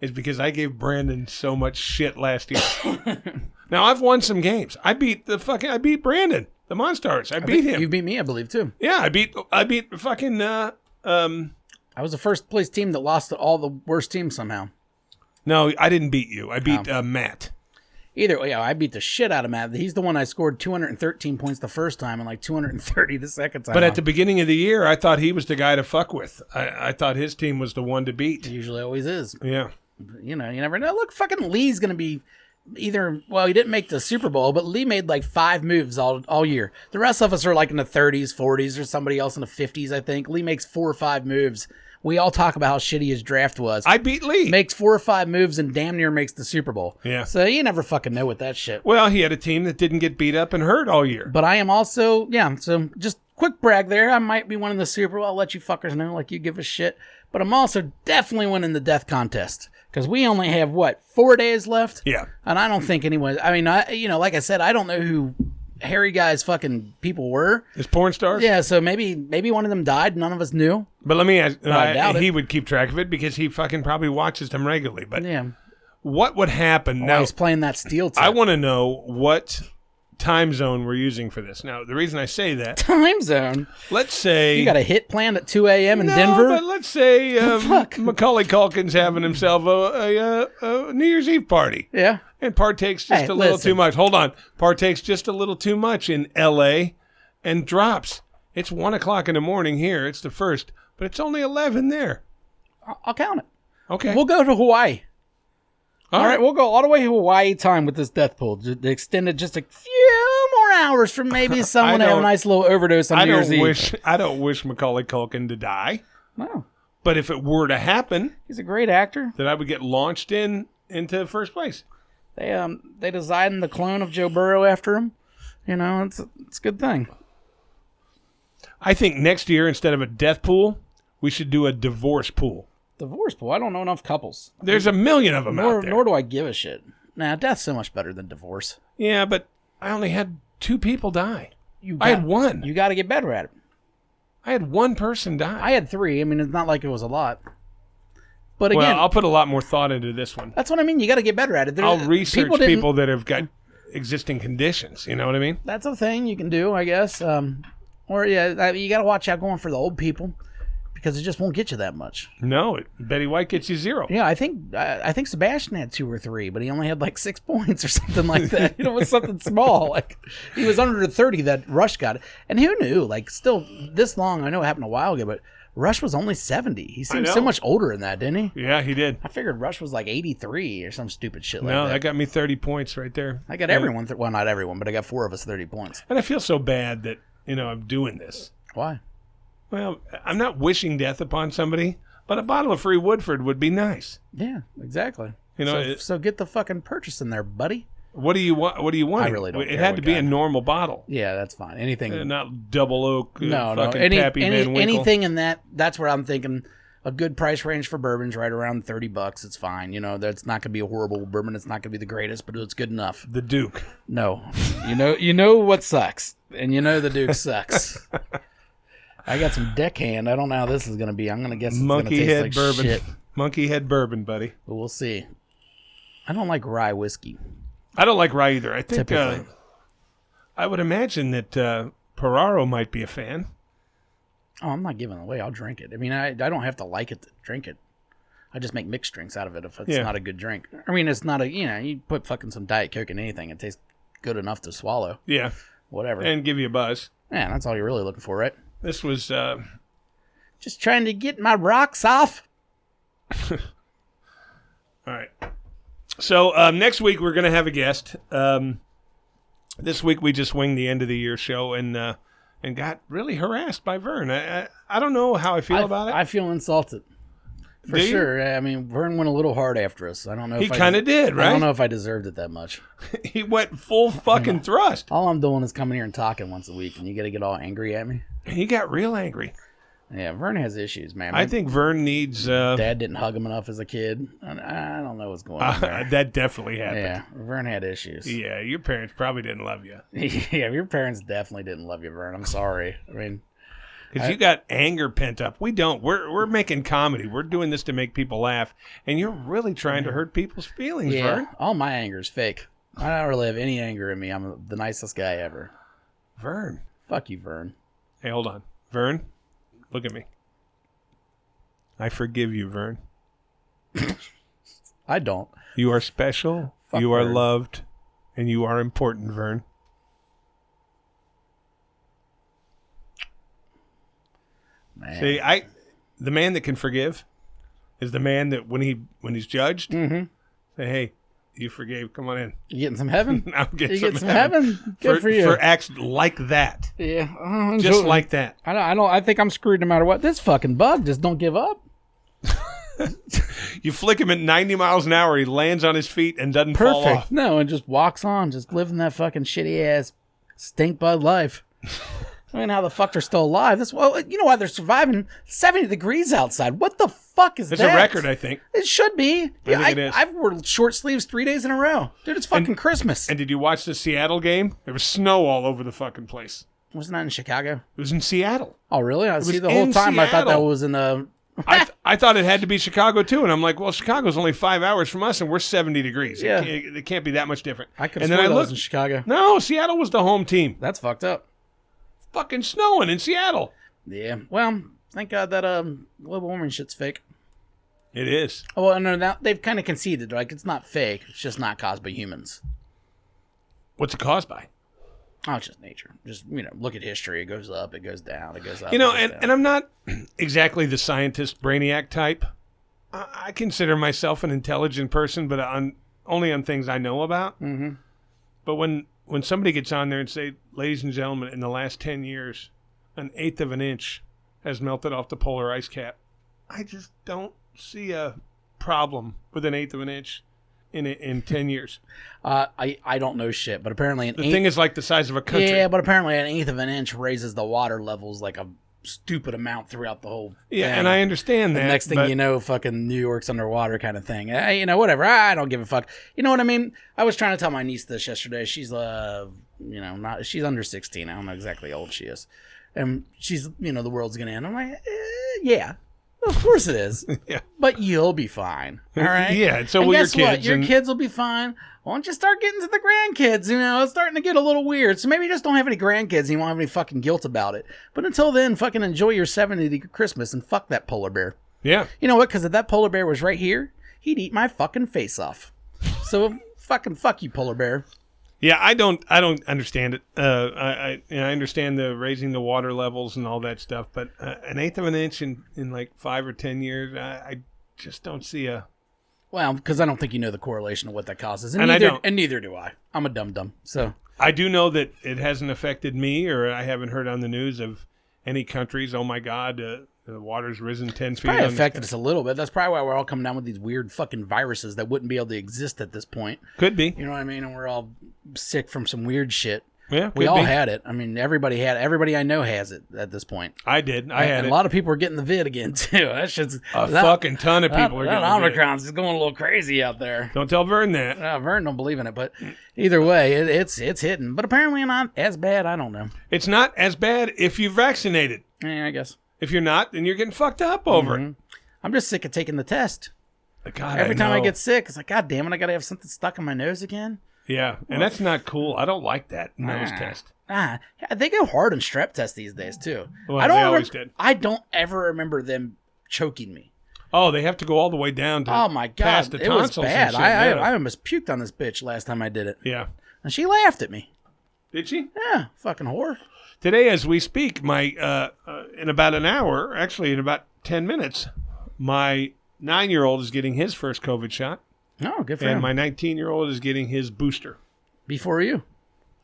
Is because I gave Brandon so much shit last year. Now I've won some games. I beat Brandon, the Monstars. I beat him. You beat me, I believe, too. Yeah, I beat fucking I was the first place team that lost to all the worst teams somehow. No, I didn't beat you. I beat Matt. Either way, I beat the shit out of Matt. He's the one I scored 213 points the first time and like 230 the second time. But at the beginning of the year, I thought he was the guy to fuck with. I thought his team was the one to beat. It usually always is. Yeah. You never know. Look, fucking Lee's going to be he didn't make the Super Bowl, but Lee made like 5 moves all year. The rest of us are like in the 30s, 40s, or somebody else in the 50s, I think. Lee makes 4 or 5 moves. We all talk about how shitty his draft was. I beat Lee. Makes 4 or 5 moves and damn near makes the Super Bowl. Yeah. So you never fucking know with that shit. Well, he had a team that didn't get beat up and hurt all year. But I am also, so just quick brag there. I might be winning the Super Bowl. I'll let you fuckers know like you give a shit. But I'm also definitely winning the death contest. Because we only have, 4 days left? Yeah. And I don't think anyone, like I said, I don't know who Harry Guy's fucking people were. His porn stars? Yeah, so maybe one of them died. None of us knew. But let me ask, I doubt it. he would keep track of it because he fucking probably watches them regularly. But Yeah. what would happen Now now? he's playing that steel tip. I want to know what time zone we're using for this. Now, the reason I say that, Time zone. let's say You got a hit planned at 2 a.m. in no, Denver. but let's say fuck? Macaulay Culkin's having himself a New Year's Eve party. Yeah. And partakes just Hey, a little listen. too much. Hold on. Partakes just a little too much in L.A. and drops. It's 1 o'clock in the morning here. It's the 1st. But it's only 11 there. I'll count it. Okay. We'll go to Hawaii. all All right, we'll go all the way to Hawaii time with this death pool. Just extend it just a few more hours for maybe someone to have a don't- nice little overdose on New Year's Eve. I don't wish Macaulay Culkin to die. No, But if it were to happen, he's a great actor. then I would get launched into first place. They designed the clone of Joe Burrow after him. You know, it's a good thing. I think next year, instead of a death pool, we should do a divorce pool. Divorce pool. I don't know enough couples. There's a million of them out there. Nor do I give a shit. Nah, death's so much better than divorce. Yeah, but I only had 2 people die. You I had 1. You got to get better at it. I had 1 person die. I had 3. I mean, it's not like it was a lot. But again, Well, I'll put a lot more thought into this one. that's what I mean. You got to get better at it. I'll research didn't- people that have got existing conditions. You know what I mean? That's a thing you can do, I guess. Or yeah, you got to watch out going for the old people because it just won't get you that much. No, Betty White gets you 0. Yeah, I think Sebastian had 2 or 3, but he only had like 6 points or something like that. You know, it was something small. Like he was under the 30 that Rush got. And who knew? Like still this long. I know it happened a while ago, but Rush was only 70. He seemed so know. much older than that, didn't he? Yeah, he did. I figured Rush was like 83 or some stupid shit like No, that. that got me 30 points right there. I got everyone. Well, not everyone, but I got 4 of us 30 points. And I feel so bad that, I'm doing this. Why? Well, I'm not wishing death upon somebody, but a bottle of free Woodford would be nice. Yeah, exactly. You know, so get the fucking purchase in there, buddy. What do you want? What do you want? I really don't It care had what to be a kind. normal bottle, Yeah, that's fine. Anything. not double oak. no. Fucking Pappy Van Winkle. Anything in that's where I'm thinking a good price range for bourbon's right around $30. It's fine. That's not gonna be a horrible bourbon. It's not gonna be the greatest, but it's good enough. The Duke. No, you know what sucks, and the Duke sucks. I got some deckhand. I don't know how this is gonna be. I'm gonna guess it's Monkey gonna taste head like bourbon. shit, Monkey head bourbon, buddy. but we'll see. I don't like rye whiskey. I don't like rye either. I think Typically. I would imagine that Ferraro might be a fan. Oh, I'm not giving it away. I'll drink it. I mean, I don't have to like it to drink it. I just make mixed drinks out of it if it's Yeah. not a good drink. I mean, it's not you put fucking some Diet Coke in anything, it tastes good enough to swallow. Yeah, Whatever. and give you a buzz. Yeah, that's all you're really looking for, right? This was Just trying to get my rocks off. all right. So next week we're going to have a guest. This week we just winged the end of the year show and got really harassed by Vern. I don't know how I feel about it. I feel insulted. For Do you? sure. I mean, Vern went a little hard after us. I don't know He if I kind of did, I don't know right? if I deserved it that much. He went full fucking thrust. All I'm doing is coming here and talking once a week, and you got to get all angry at me. He got real angry. Yeah, Vern has issues, man. I think Vern needs. Dad didn't hug him enough as a kid. I don't know what's going on there. that definitely happened. Yeah, Vern had issues. Yeah, your parents probably didn't love you Yeah, your parents definitely didn't love you, Vern. I'm sorry. I mean, because you got anger pent up. We don't. We're making comedy. We're doing this to make people laugh, and you're really trying to hurt people's feelings, yeah, Vern. all my anger is fake. I don't really have any anger in me. I'm the nicest guy ever. Vern. Fuck you, Vern. Hey, hold on, Vern. Look at me. I forgive you, Vern. I don't. You are special. Fuck you are Vern. loved, and you are important, Vern. Man. See, the man that can forgive is the man that when he's judged, Mm-hmm. say, "Hey, you forgave. Come on in." You getting some heaven? I'm getting You get some heaven? Good for you. for acts like that, Yeah. just like that. I think I'm screwed no matter what. This fucking bug just don't give up. You flick him at 90 miles an hour, he lands on his feet and doesn't fall Perfect. off. No, and just walks on, just living that fucking shitty ass stink bud life. I mean, how the fuck they're still alive? You know why they're surviving? 70 degrees outside. What the fuck is It's that? a record, I think. It should be. think it is. I've worn short sleeves 3 days in a row. Dude, it's fucking Christmas. And did you watch the Seattle game? There was snow all over the fucking place. Wasn't that in Chicago? It was in Seattle. Oh, really? I see was the whole in time I thought that Seattle. was in I thought it had to be Chicago too, and I'm like, well, Chicago's only 5 hours from us, and we're 70 degrees. Yeah. It can't be that much different. I could have sworn that was in Chicago. No, Seattle was the home team. That's fucked up. Fucking snowing in Seattle. Yeah. Well, thank God that global warming shit's fake. It is. Oh, well, no, now they've kind of conceded. Like, it's not fake. It's just not caused by humans. What's it caused by? Oh, it's just nature. Just, look at history. It goes up. It goes down. It goes up. And I'm not exactly the scientist brainiac type. I consider myself an intelligent person, but only on things I know about. Mm-hmm. But when somebody gets on there and say, ladies and gentlemen, in the last 10 years, 1/8 of an inch has melted off the polar ice cap, I just don't see a problem with 1/8 of an inch in 10 years. I don't know shit, but apparently the thing is like the size of a country. Yeah, but apparently 1/8 of an inch raises the water levels like a stupid amount throughout the whole Yeah, thing. and I understand that. The next thing you know, fucking New York's underwater kind of thing. Whatever. I don't give a fuck. You know what I mean? I was trying to tell my niece this yesterday. She's she's under 16. I don't know exactly how old she is. And she's, the world's going to end. I'm like, yeah. Of course it is. Yeah. But you'll be fine. All right? Yeah. So and will your guess kids. What? Your kids will be fine. Why don't you start getting to the grandkids? It's starting to get a little weird. So maybe just don't have any grandkids and you won't have any fucking guilt about it. But until then, fucking enjoy your 70th Christmas and fuck that polar bear. Yeah. You know what? Because if that polar bear was right here, he'd eat my fucking face off. So fucking fuck you, polar bear. Yeah, I don't understand it. I understand the raising the water levels and all that stuff, but 1/8 of an inch in like 5 or 10 years, I just don't see a. Well, because I don't think you know the correlation of what that causes, And neither do I. I'm a dum-dum, so. I do know that it hasn't affected me, or I haven't heard on the news of any countries. Oh my God, the water's risen 10 feet. Probably affected us a little bit. That's probably why we're all coming down with these weird fucking viruses that wouldn't be able to exist at this point. Could be. You know what I mean? And we're all sick from some weird shit. Yeah, we all had it. I mean, everybody I know has it at this point. I did. I had and it. A lot of people are getting the vid again too. That shit's fucking ton of people are getting that the vid. Omicron's is going a little crazy out there. Don't tell Vern that. Vern don't believe in it, but either way, it's hitting. But apparently not as bad. I don't know. It's not as bad if you're vaccinated. Yeah, I guess. If you're not, then you're getting fucked up over it. I'm just sick of taking the test. God, Every time I get sick, it's like, God damn it, I got to have something stuck in my nose again. Yeah, and that's not cool. I don't like that nose test. They go hard on strep tests these days, too. Well, they always did. I don't ever remember them choking me. Oh, they have to go all the way down to my God, past the it was tonsils bad. and shit. I almost puked on this bitch last time I did it. Yeah. And she laughed at me. Did she? Yeah, fucking whore. Today, as we speak, my in about an hour, actually in about 10 minutes, my 9-year-old is getting his first COVID shot. Oh, good for and him. my 19-year-old is getting his booster. Before you?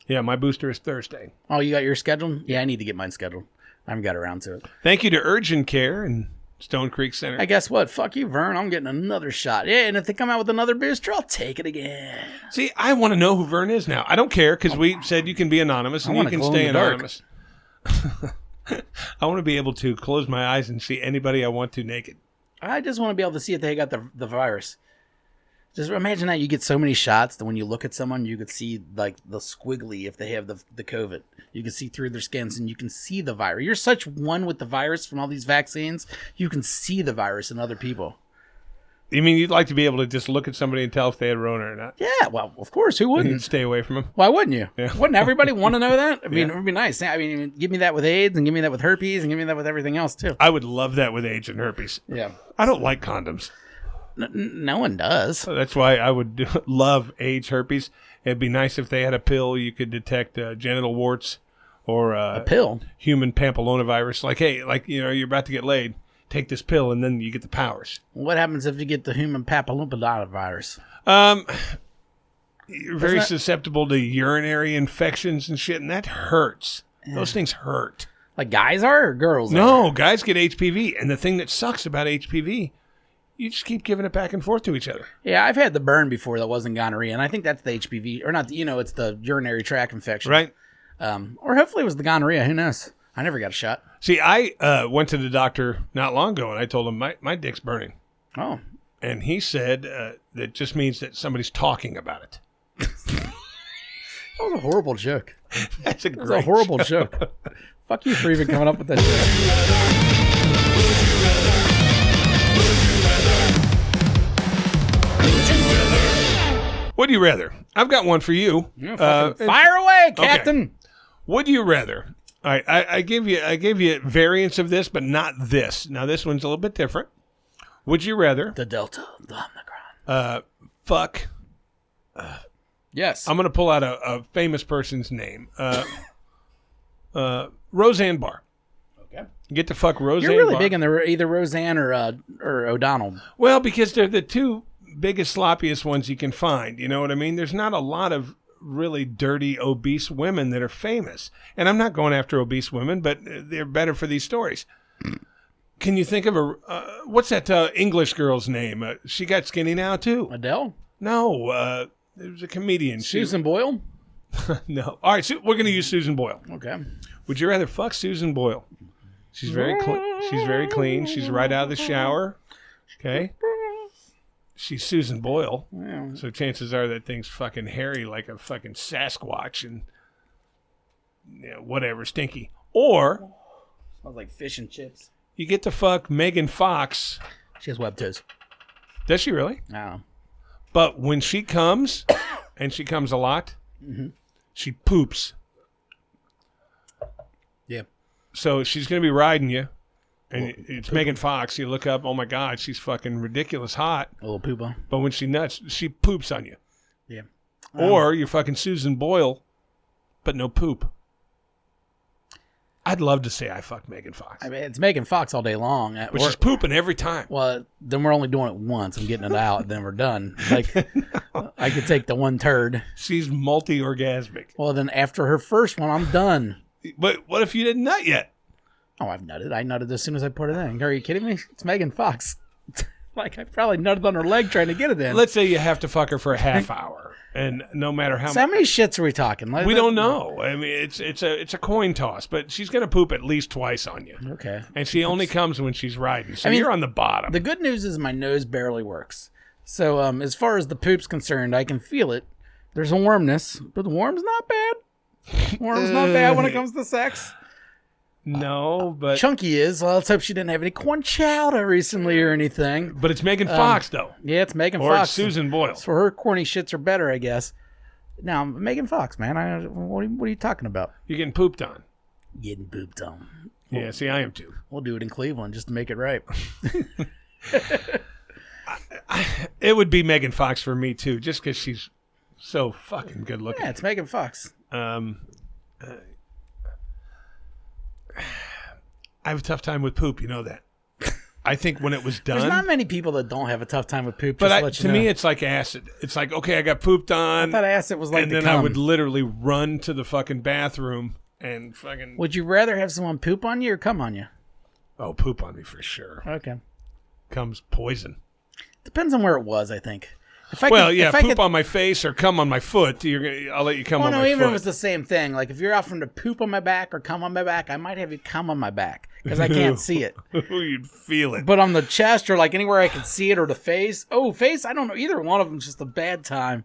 Yeah, my booster is Thursday. Oh, you got your scheduled? Yeah, I need to get mine scheduled. I haven't got around to it. Thank you to Urgent Care and Stone Creek Center. Hey, guess what? Fuck you, Vern. I'm getting another shot. Yeah, and if they come out with another booster, I'll take it again. See, I want to know who Vern is now. I don't care because we said you can be anonymous and you can stay anonymous. I want to be able to close my eyes and see anybody I want to naked. I just want to be able to see if they got the virus. Just imagine that you get so many shots that when you look at someone, you could see like the squiggly if they have the COVID. You can see through their skins and you can see the virus. You're such one with the virus from all these vaccines. You can see the virus in other people. You mean you'd like to be able to just look at somebody and tell if they had Rona or not? Yeah, well, of course. Who wouldn't? And stay away from them. Why wouldn't you? Yeah. Wouldn't everybody want to know that? I mean, it would be nice. I mean, give me that with AIDS and give me that with herpes and give me that with everything else, too. I would love that with AIDS and herpes. Yeah. I don't like condoms. No one does. So that's why I would love AIDS, herpes. It'd be nice if they had a pill you could detect genital warts or a pill? Human papillomavirus. Like, hey, you're about to get laid. Take this pill, and then you get the powers. What happens if you get the human papillomavirus? You're very susceptible to urinary infections and shit, and that hurts. Yeah. Those things hurt. Like guys are or girls No, guys get HPV. And the thing that sucks about HPV, you just keep giving it back and forth to each other. Yeah, I've had the burn before that wasn't gonorrhea, and I think that's the HPV. Or not, it's the urinary tract infection. Right. Or hopefully it was the gonorrhea. Who knows? I never got a shot. See, I went to the doctor not long ago, and I told him my dick's burning. Oh. And he said that just means that somebody's talking about it. That was a horrible joke. That's a horrible joke. Fuck you for even coming up with that joke. Would you rather? I've got one for you. Yeah, fucking fire away, Captain. Would you rather? All right, I gave you variants of this, but not this. Now this one's a little bit different. Would you rather The Delta, the Omicron. fuck? Yes. I'm gonna pull out a famous person's name. Roseanne Barr. Okay. You get to fuck Roseanne. You're really Barr. big in the either Roseanne or O'Donnell. Well, because they're the two biggest, sloppiest ones you can find. You know what I mean? There's not a lot of really dirty, obese women that are famous. And I'm not going after obese women, but they're better for these stories. Can you think of what's that English girl's name? She got skinny now, too. Adele? No, it was a comedian. Susan Boyle? No. All right, so we're going to use Susan Boyle. Okay. Would you rather fuck Susan Boyle? She's very clean. She's very clean. She's right out of the shower. Okay. She's Susan Boyle. Yeah. So chances are that thing's fucking hairy like a fucking Sasquatch and whatever, stinky. Or Smells like fish and chips. you get to fuck Megan Fox. She has web toes. Does she really? Oh. But when she comes, and she comes a lot, she poops. Yeah. So she's going to be riding you, and it's Megan Fox. You look up, oh my God, she's fucking ridiculous hot. A little poopa. But when she nuts, she poops on you. Yeah. Or you're fucking Susan Boyle, but no poop. I'd love to say I fucked Megan Fox. I mean, it's Megan Fox all day long. But she's pooping every time. Well, then we're only doing it once and getting it out, then we're done. Like, I could take the one turd. She's multi-orgasmic. Well, then after her first one, I'm done. But what if you didn't nut yet? Oh, I've nutted. I nutted as soon as I put it in. Are you kidding me? It's Megan Fox. Like, I probably nutted on her leg trying to get it in. Let's say you have to fuck her for a half hour, and no matter how So how many shits are we talking? Like, we don't know. I mean, it's a coin toss, but she's gonna poop at least twice on you. Okay. And she only comes when she's riding, so I mean, you're on the bottom. The good news is my nose barely works. So as far as the poop's concerned, I can feel it. There's a warmness, but the warm's not bad. Warm's not bad when it comes to sex. No, but Chunky is. Well, let's hope she didn't have any corn chowder recently or anything. but it's Megan Fox though, Yeah, it's Megan or Fox. it's Susan Boyle. So her corny shits are better, I guess. Now, Megan Fox, man, what are you talking about? You're getting pooped on. Getting pooped on. Yeah, see, I am too. We'll do it in Cleveland just to make it right. It would be Megan Fox for me too, just because she's so fucking good looking. Yeah, it's Megan Fox. I have a tough time with poop, you know that. I think when it was done, There's not many people that don't have a tough time with poop. but Just to let you to know. me, it's like acid. It's like, okay, I got pooped on, I thought acid was like and the then I cum. would literally run to the fucking bathroom and fucking Would you rather have someone poop on you or come on you? poop on me for sure. Okay. Comes poison. Depends on where it was, I think. If I Well, could, yeah, if I poop could, on my face or come on my foot. I'll let you come well, on no, my even foot. if it was the same thing. Like if you're offering to poop on my back or come on my back, I might have you come on my back because I can't see it. You'd feel it. But on the chest or like anywhere I can see it or the face. Oh, face, I don't know. Either one of them's just a bad time.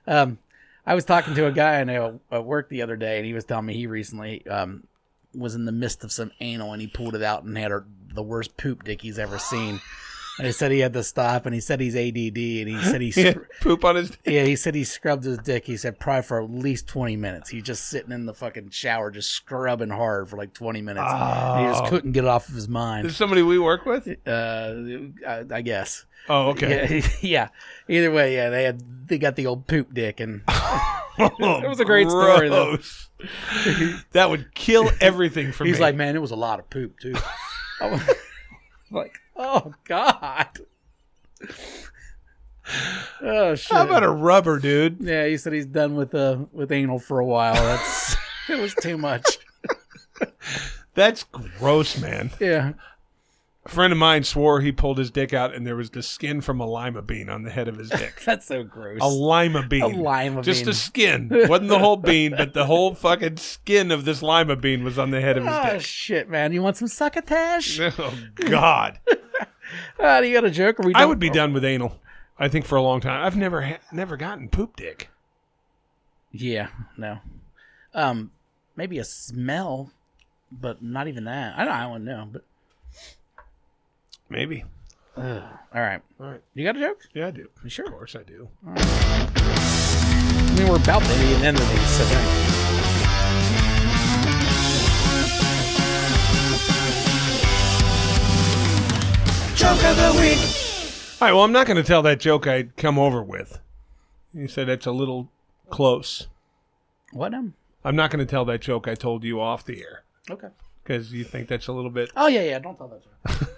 I was talking to a guy I know at work the other day, and he was telling me he recently was in the midst of some anal, and he pulled it out and had the worst poop dick he's ever seen. And he said he had to stop, and he said he's ADD, and he said He had poop on his. yeah, he said he scrubbed his dick. He said probably for at least 20 minutes. He's just sitting in the fucking shower, just scrubbing hard for like 20 minutes. And he just couldn't get it off of his mind. Is somebody we work with? I guess. Oh, okay. Yeah. Either way, yeah, they got the old poop dick, and it was a great story though. Gross. That would kill everything for me. He's like, man, it was a lot of poop too. I was like, oh god. Oh shit. how about a rubber, dude? Yeah, he said he's done with anal for a while. That's it was too much. That's gross, man. Yeah. A friend of mine swore he pulled his dick out and there was the skin from a lima bean on the head of his dick. That's so gross. A lima bean. A lima Just bean. the skin. Wasn't the whole bean, but the whole fucking skin of this lima bean was on the head of his Oh dick. shit, man! You want some succotash? Oh, God. Do you got a joke? Or we I don't- would be done with anal, I think, for a long time. I've never gotten poop dick. Yeah, no. Maybe a smell, but not even that. I wouldn't know. But Maybe. all right. All right. You got a joke? Yeah, I do. You sure? Of course I do. I mean, we're about to the end of these, so thanks. Joke of the week. All right, well, I'm not going to tell that joke I'd come over with. You said that's a little close. What? I'm not going to tell that joke I told you off the air. Okay. Because you think that's a little bit... Oh, yeah. Don't tell that joke.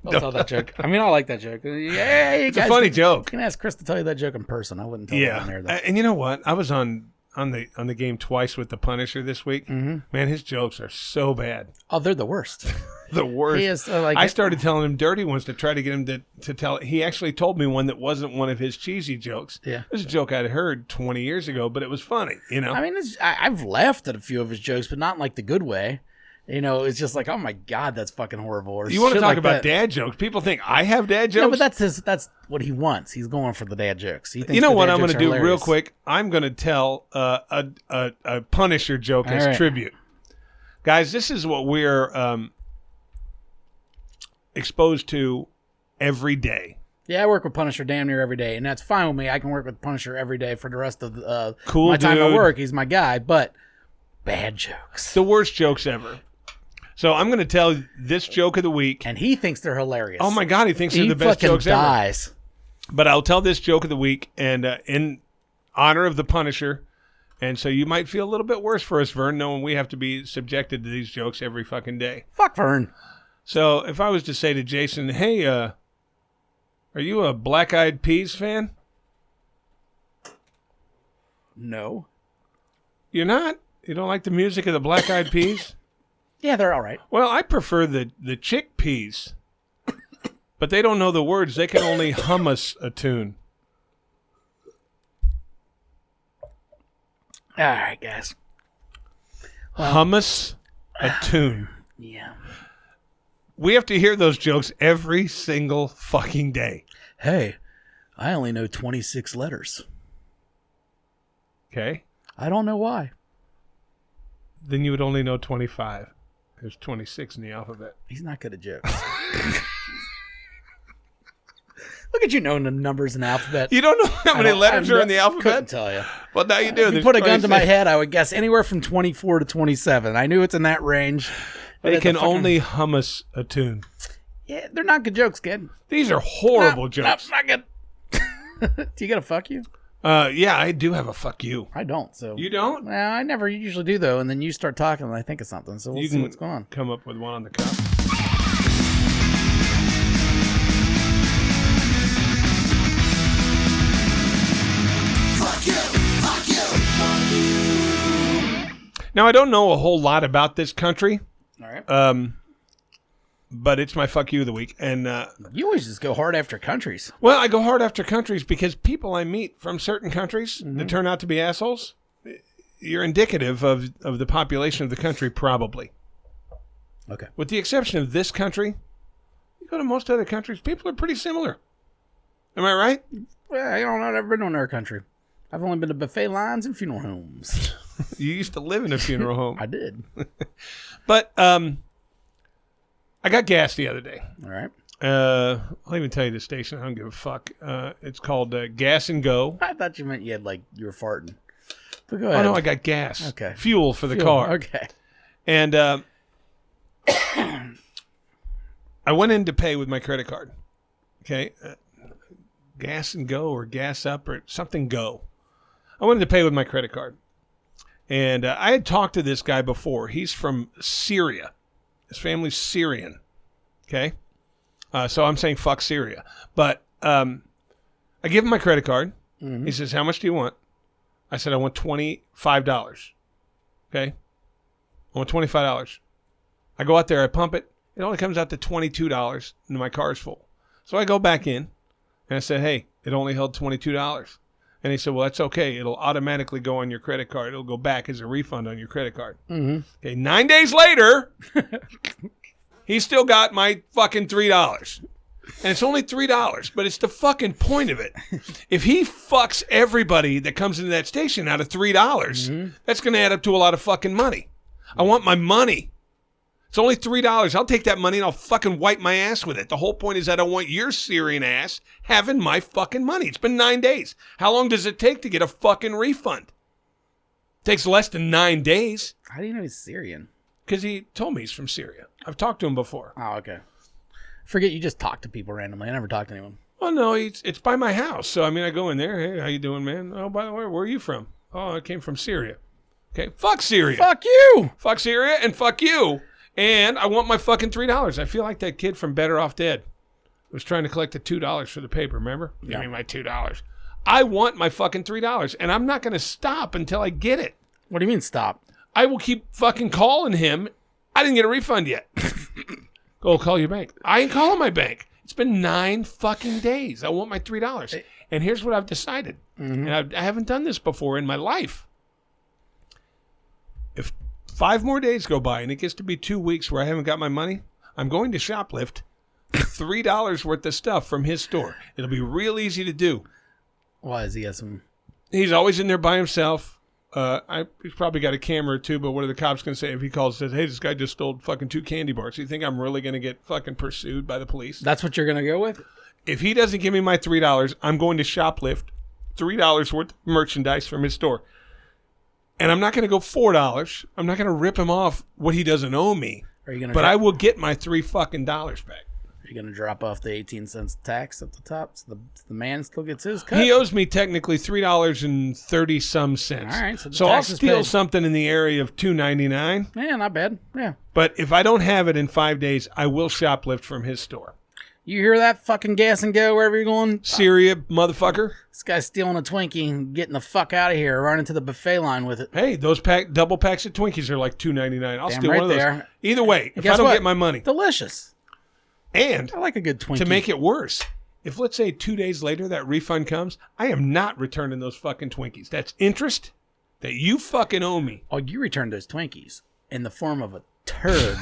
Don't tell that joke. I mean, I like that joke. Yeah, it's a funny joke. You can ask Chris to tell you that joke in person. I wouldn't tell that on there, though. And you know what? I was on the game twice with the Punisher this week. Mm-hmm. Man, his jokes are so bad. Oh, they're the worst. The worst. He is, I started telling him dirty ones to try to get him to tell. He actually told me one that wasn't one of his cheesy jokes. Yeah. It was a joke I'd heard 20 years ago, but it was funny, you know? I mean, I've laughed at a few of his jokes, but not in like the good way. You know, it's just like, oh my God, that's fucking horrible. Or you want to talk like about dad jokes? People think I have dad jokes. Yeah, but that's what he wants. He's going for the dad jokes. He thinks you know what I'm going to do real quick? I'm going to tell a Punisher joke as tribute. Guys, this is what we're exposed to every day. Yeah, I work with Punisher damn near every day, and that's fine with me. I can work with Punisher every day for the rest of my time at work. He's my guy, but bad jokes. The worst jokes ever. So I'm going to tell this joke of the week. And he thinks they're hilarious. Oh, my God. He thinks they're the best jokes dies. ever. But I'll tell this joke of the week and in honor of the Punisher. And so you might feel a little bit worse for us, Vern, knowing we have to be subjected to these jokes every fucking day. Fuck Vern. So if I was to say to Jason, hey, are you a Black Eyed Peas fan? No. You're not? You don't like the music of the Black Eyed Peas? Yeah, they're all right. Well, I prefer the chickpeas, but they don't know the words. They can only hum us a tune. All right, guys. Well, hum us a tune. Yeah. We have to hear those jokes every single fucking day. Hey, I only know 26 letters. Okay. I don't know why. Then you would only know 25. There's 26 in the alphabet. He's not good at jokes. Look at you knowing the numbers in the alphabet. You don't know how many letters are in the alphabet? Couldn't tell you. Well, now you do. If you put a gun to my head, I would guess anywhere from 24 to 27. I knew it's in that range. They can only hum us a tune. Yeah, they're not good jokes, kid. These are horrible jokes. Not good. Do you got a fuck you? Yeah, I do have a fuck you. I don't. So you don't? Well, I never usually do though, and then you start talking, and I think of something. So we'll see what's going on. Come up with one on the cuff. Fuck you! Fuck you! Fuck you! Now I don't know a whole lot about this country. All right. But it's my fuck you of the week. And you always just go hard after countries. Well, I go hard after countries because people I meet from certain countries that turn out to be assholes, you're indicative of the population of the country, probably. Okay. With the exception of this country, you go to most other countries, people are pretty similar. Am I right? Well, I don't know. I've never been to our country. I've only been to buffet lines and funeral homes. You used to live in a funeral home. I did. But I got gas the other day. All right. I'll even tell you the station. I don't give a fuck. It's called Gas and Go. I thought you meant you were farting. But go ahead. Oh, no, I got gas. Okay. Fuel for the car. Okay. And I went in to pay with my credit card. Okay. Gas and Go or Gas Up or something Go. I wanted to pay with my credit card. And I had talked to this guy before. He's from Syria. His family's Syrian. Okay? So I'm saying fuck Syria. But I give him my credit card. Mm-hmm. He says, how much do you want? I said, I want $25. Okay? I want $25. I go out there, I pump it. It only comes out to $22 and my car is full. So I go back in and I said, hey, it only held $22. And he said, well, that's okay. It'll automatically go on your credit card. It'll go back as a refund on your credit card. Mm-hmm. Okay, 9 days later, he still got my fucking $3. And it's only $3, but it's the fucking point of it. If he fucks everybody that comes into that station out of $3, that's going to add up to a lot of fucking money. I want my money. It's only $3. I'll take that money and I'll fucking wipe my ass with it. The whole point is I don't want your Syrian ass having my fucking money. It's been 9 days. How long does it take to get a fucking refund? Takes less than 9 days. How do you know he's Syrian? Because he told me he's from Syria. I've talked to him before. Oh, okay. Forget you just talk to people randomly. I never talk to anyone. Well, no, it's by my house. So, I mean, I go in there. Hey, how you doing, man? Oh, by the way, where are you from? Oh, I came from Syria. Okay, fuck Syria. Fuck you! Fuck Syria and fuck you. And I want my fucking $3. I feel like that kid from Better Off Dead was trying to collect the $2 for the paper, remember? Yeah. Give me my $2. I want my fucking $3, and I'm not going to stop until I get it. What do you mean stop? I will keep fucking calling him. I didn't get a refund yet. Go call your bank. I ain't calling my bank. It's been 9 fucking days. I want my $3. And here's what I've decided. Mm-hmm. And I haven't done this before in my life. If 5 more days go by and it gets to be 2 weeks where I haven't got my money, I'm going to shoplift $3 worth of stuff from his store. It'll be real easy to do. Why is he got some? He's always in there by himself. He's probably got a camera too, but what are the cops going to say if he calls and says, hey, this guy just stole fucking 2 candy bars? You think I'm really going to get fucking pursued by the police? That's what you're going to go with? If he doesn't give me my $3, I'm going to shoplift $3 worth of merchandise from his store. And I'm not going to go $4. I'm not going to rip him off what he doesn't owe me. Are you going to? But I will get my $3 fucking back. Are you going to drop off the 18 cents tax at the top so the man still gets his cut? He owes me technically $3.30 some cents. All right, so I'll steal paid. something in the area of $2.99. Yeah, not bad. Yeah. But if I don't have it in 5 days, I will shoplift from his store. You hear that? Fucking gas and go wherever you're going. Syria, motherfucker. This guy's stealing a Twinkie and getting the fuck out of here, running to the buffet line with it. Hey, those double packs of Twinkies are like $2.99. I'll Damn steal right one of those. they are. Either way, if guess I don't what? get my money. Delicious. And I like a good Twinkie. to make it worse, if let's say 2 days later that refund comes, I am not returning those fucking Twinkies. That's interest that you fucking owe me. Oh, you returned those Twinkies in the form of a turd.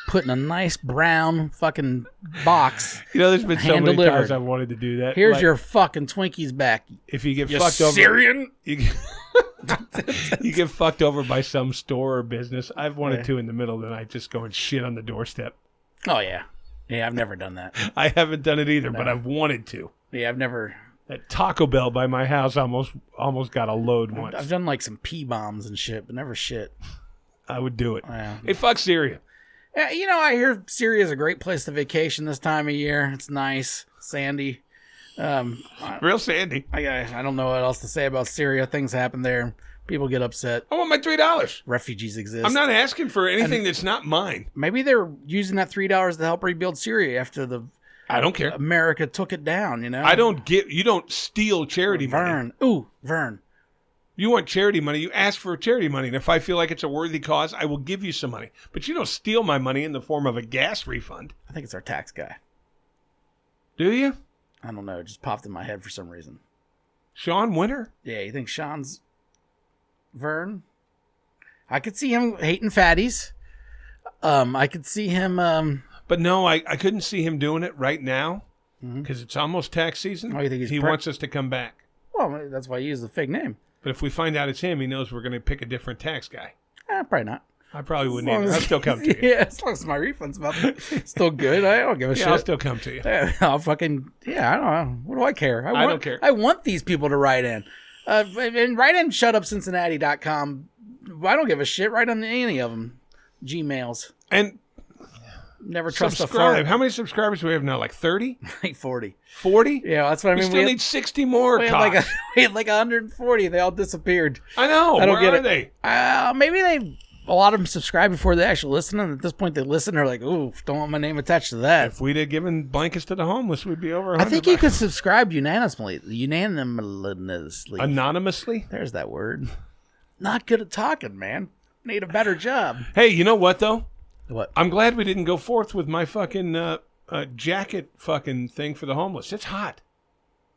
Put in a nice brown fucking box. You know, there's been so many Hand-delivered. times I've wanted to do that. Here's Like, your fucking Twinkies back. if you get You fucked over, Syrian? you get fucked over by some store or business. I've wanted to in the middle of the night just go and shit on the doorstep. Oh, yeah. Yeah, I've never done that. I haven't done it either, but I've wanted to. Yeah, I've never. That Taco Bell by my house almost got a load once. I've done like some pee bombs and shit, but never shit. I would do it. Yeah. Hey, fuck Syria. Yeah, you know, I hear Syria is a great place to vacation this time of year. It's nice, sandy. Real sandy. I don't know what else to say about Syria. Things happen there. People get upset. I want my $3. Refugees exist. I'm not asking for anything that's not mine. Maybe they're using that $3 to help rebuild Syria after the I don't care. America took it down. You know, You don't steal charity money. Vern. You want charity money, you ask for charity money. And if I feel like it's a worthy cause, I will give you some money. But you don't steal my money in the form of a gas refund. I think it's our tax guy. Do you? I don't know. It just popped in my head for some reason. Sean Winter? Yeah, you think Sean's Vern? I could see him hating fatties. I could see him. But no, I couldn't see him doing it right now because it's almost tax season. Oh, you think he wants us to come back. Well, that's why he used the fake name. But if we find out it's him, he knows we're going to pick a different tax guy. Probably not. I probably wouldn't either. I'll still come to you. Yeah, as long as my refund's about still good, I don't give a shit. I'll still come to you. I'll fucking, I don't know. What do I care? I don't care. I want these people to write in. And write in shutupcincinnati.com. I don't give a shit. Write on any of them. Gmails. And never trust a subscribe. fart. How many subscribers do we have now? Like 30? Like 40. 40? Yeah, that's what I We mean. still need 60 more. we had like 140. They all disappeared. I know. I don't Where get are it. they? Maybe a lot of them subscribe before they actually listen, and at this point they listen. They're like, "Ooh, don't want my name attached to that." If we'd have given blankets to the homeless, we'd be over 100 I think you could subscribe unanimously. Anonymously? There's that word. Not good at talking, man. Need a better job. Hey, you know what, though? What? I'm glad we didn't go forth with my fucking jacket fucking thing for the homeless. It's hot.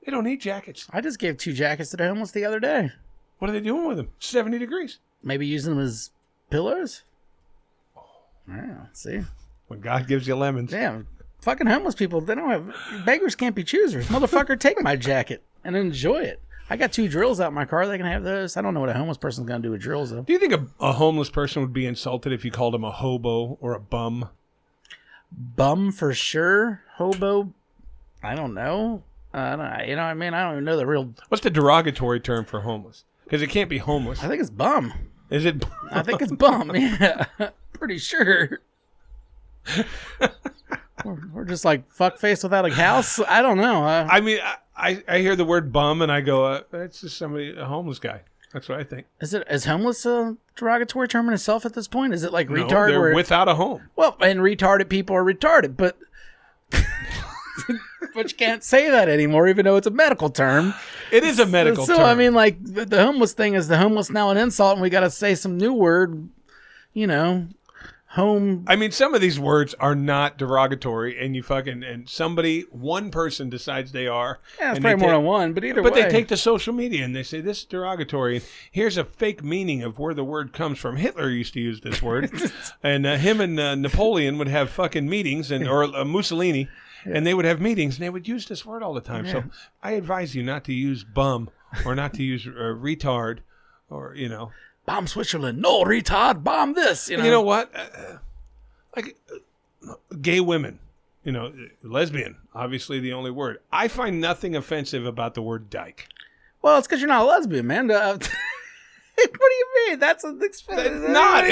They don't need jackets. I just gave 2 jackets to the homeless the other day. What are they doing with them? 70 degrees. Maybe using them as pillows? Yeah, see? When God gives you lemons. Damn. Fucking homeless people, they don't have... Beggars can't be choosers. Motherfucker, take my jacket and enjoy it. I got 2 drills out in my car. They can have those. I don't know what a homeless person's going to do with drills, though. Do you think a homeless person would be insulted if you called him a hobo or a bum? Bum for sure. Hobo, I don't know. I don't even know the real. What's the derogatory term for homeless? Because it can't be homeless. I think it's bum. Is it? I think it's bum. Yeah, pretty sure. We're just like fuckface without a house. I don't know. I mean, I hear the word bum and I go, it's just a homeless guy. That's what I think. Is homeless a derogatory term in itself at this point? Is it like No, retard? they're without a home. Well, and retarded people are retarded, but but you can't say that anymore, even though it's a medical term. It is a medical term. So I mean, like the homeless thing is the homeless now an insult, and we got to say some new word. Home. I mean, some of these words are not derogatory, and one person decides they are. Yeah, it's probably more than one, but either way. But they take to social media and they say this is derogatory. And here's a fake meaning of where the word comes from. Hitler used to use this word, and him and Napoleon would have fucking meetings, or Mussolini, and they would have meetings, and they would use this word all the time. Yeah. So I advise you not to use bum or not to use retard, or Bomb Switzerland. No, retard. Bomb this. You know what? Gay women. Lesbian. Obviously the only word. I find nothing offensive about the word dyke. Well, it's because you're not a lesbian, man. What do you mean? That's not.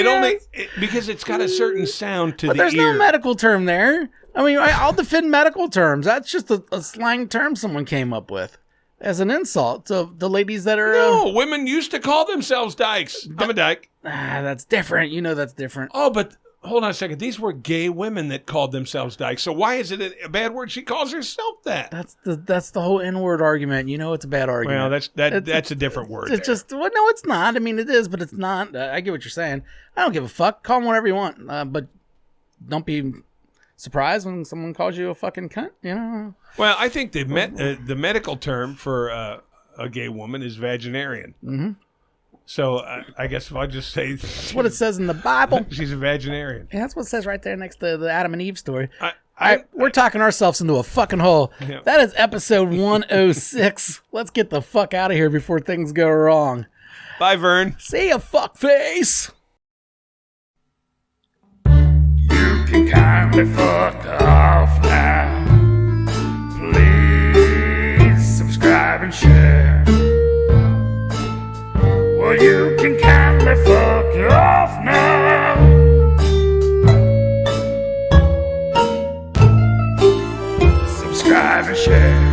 Because it's got a certain sound to the ear. There's no medical term there. I mean, I'll defend medical terms. That's just a slang term someone came up with as an insult to the ladies that are... No, women used to call themselves dykes. I'm a dyke. That's different. That's different. Oh, but hold on a second. These were gay women that called themselves dykes. So why is it a bad word? She calls herself that. That's the whole N-word argument. It's a bad argument. Well, that's a different word. It's just... Well, no, it's not. I mean, it is, but it's not. I get what you're saying. I don't give a fuck. Call them whatever you want. But don't be surprised when someone calls you a fucking cunt, Well, I think the medical term for a gay woman is vaginarian. Mm-hmm. So I guess if I just say... That's what it says in the Bible. She's a vaginarian. Yeah, that's what it says right there next to the Adam and Eve story. We're talking ourselves into a fucking hole. Yeah. That is episode 106. Let's get the fuck out of here before things go wrong. Bye, Vern. See ya, fuckface. You can kindly fuck off now. Please subscribe and share. Well, you can kindly fuck off now. Subscribe and share.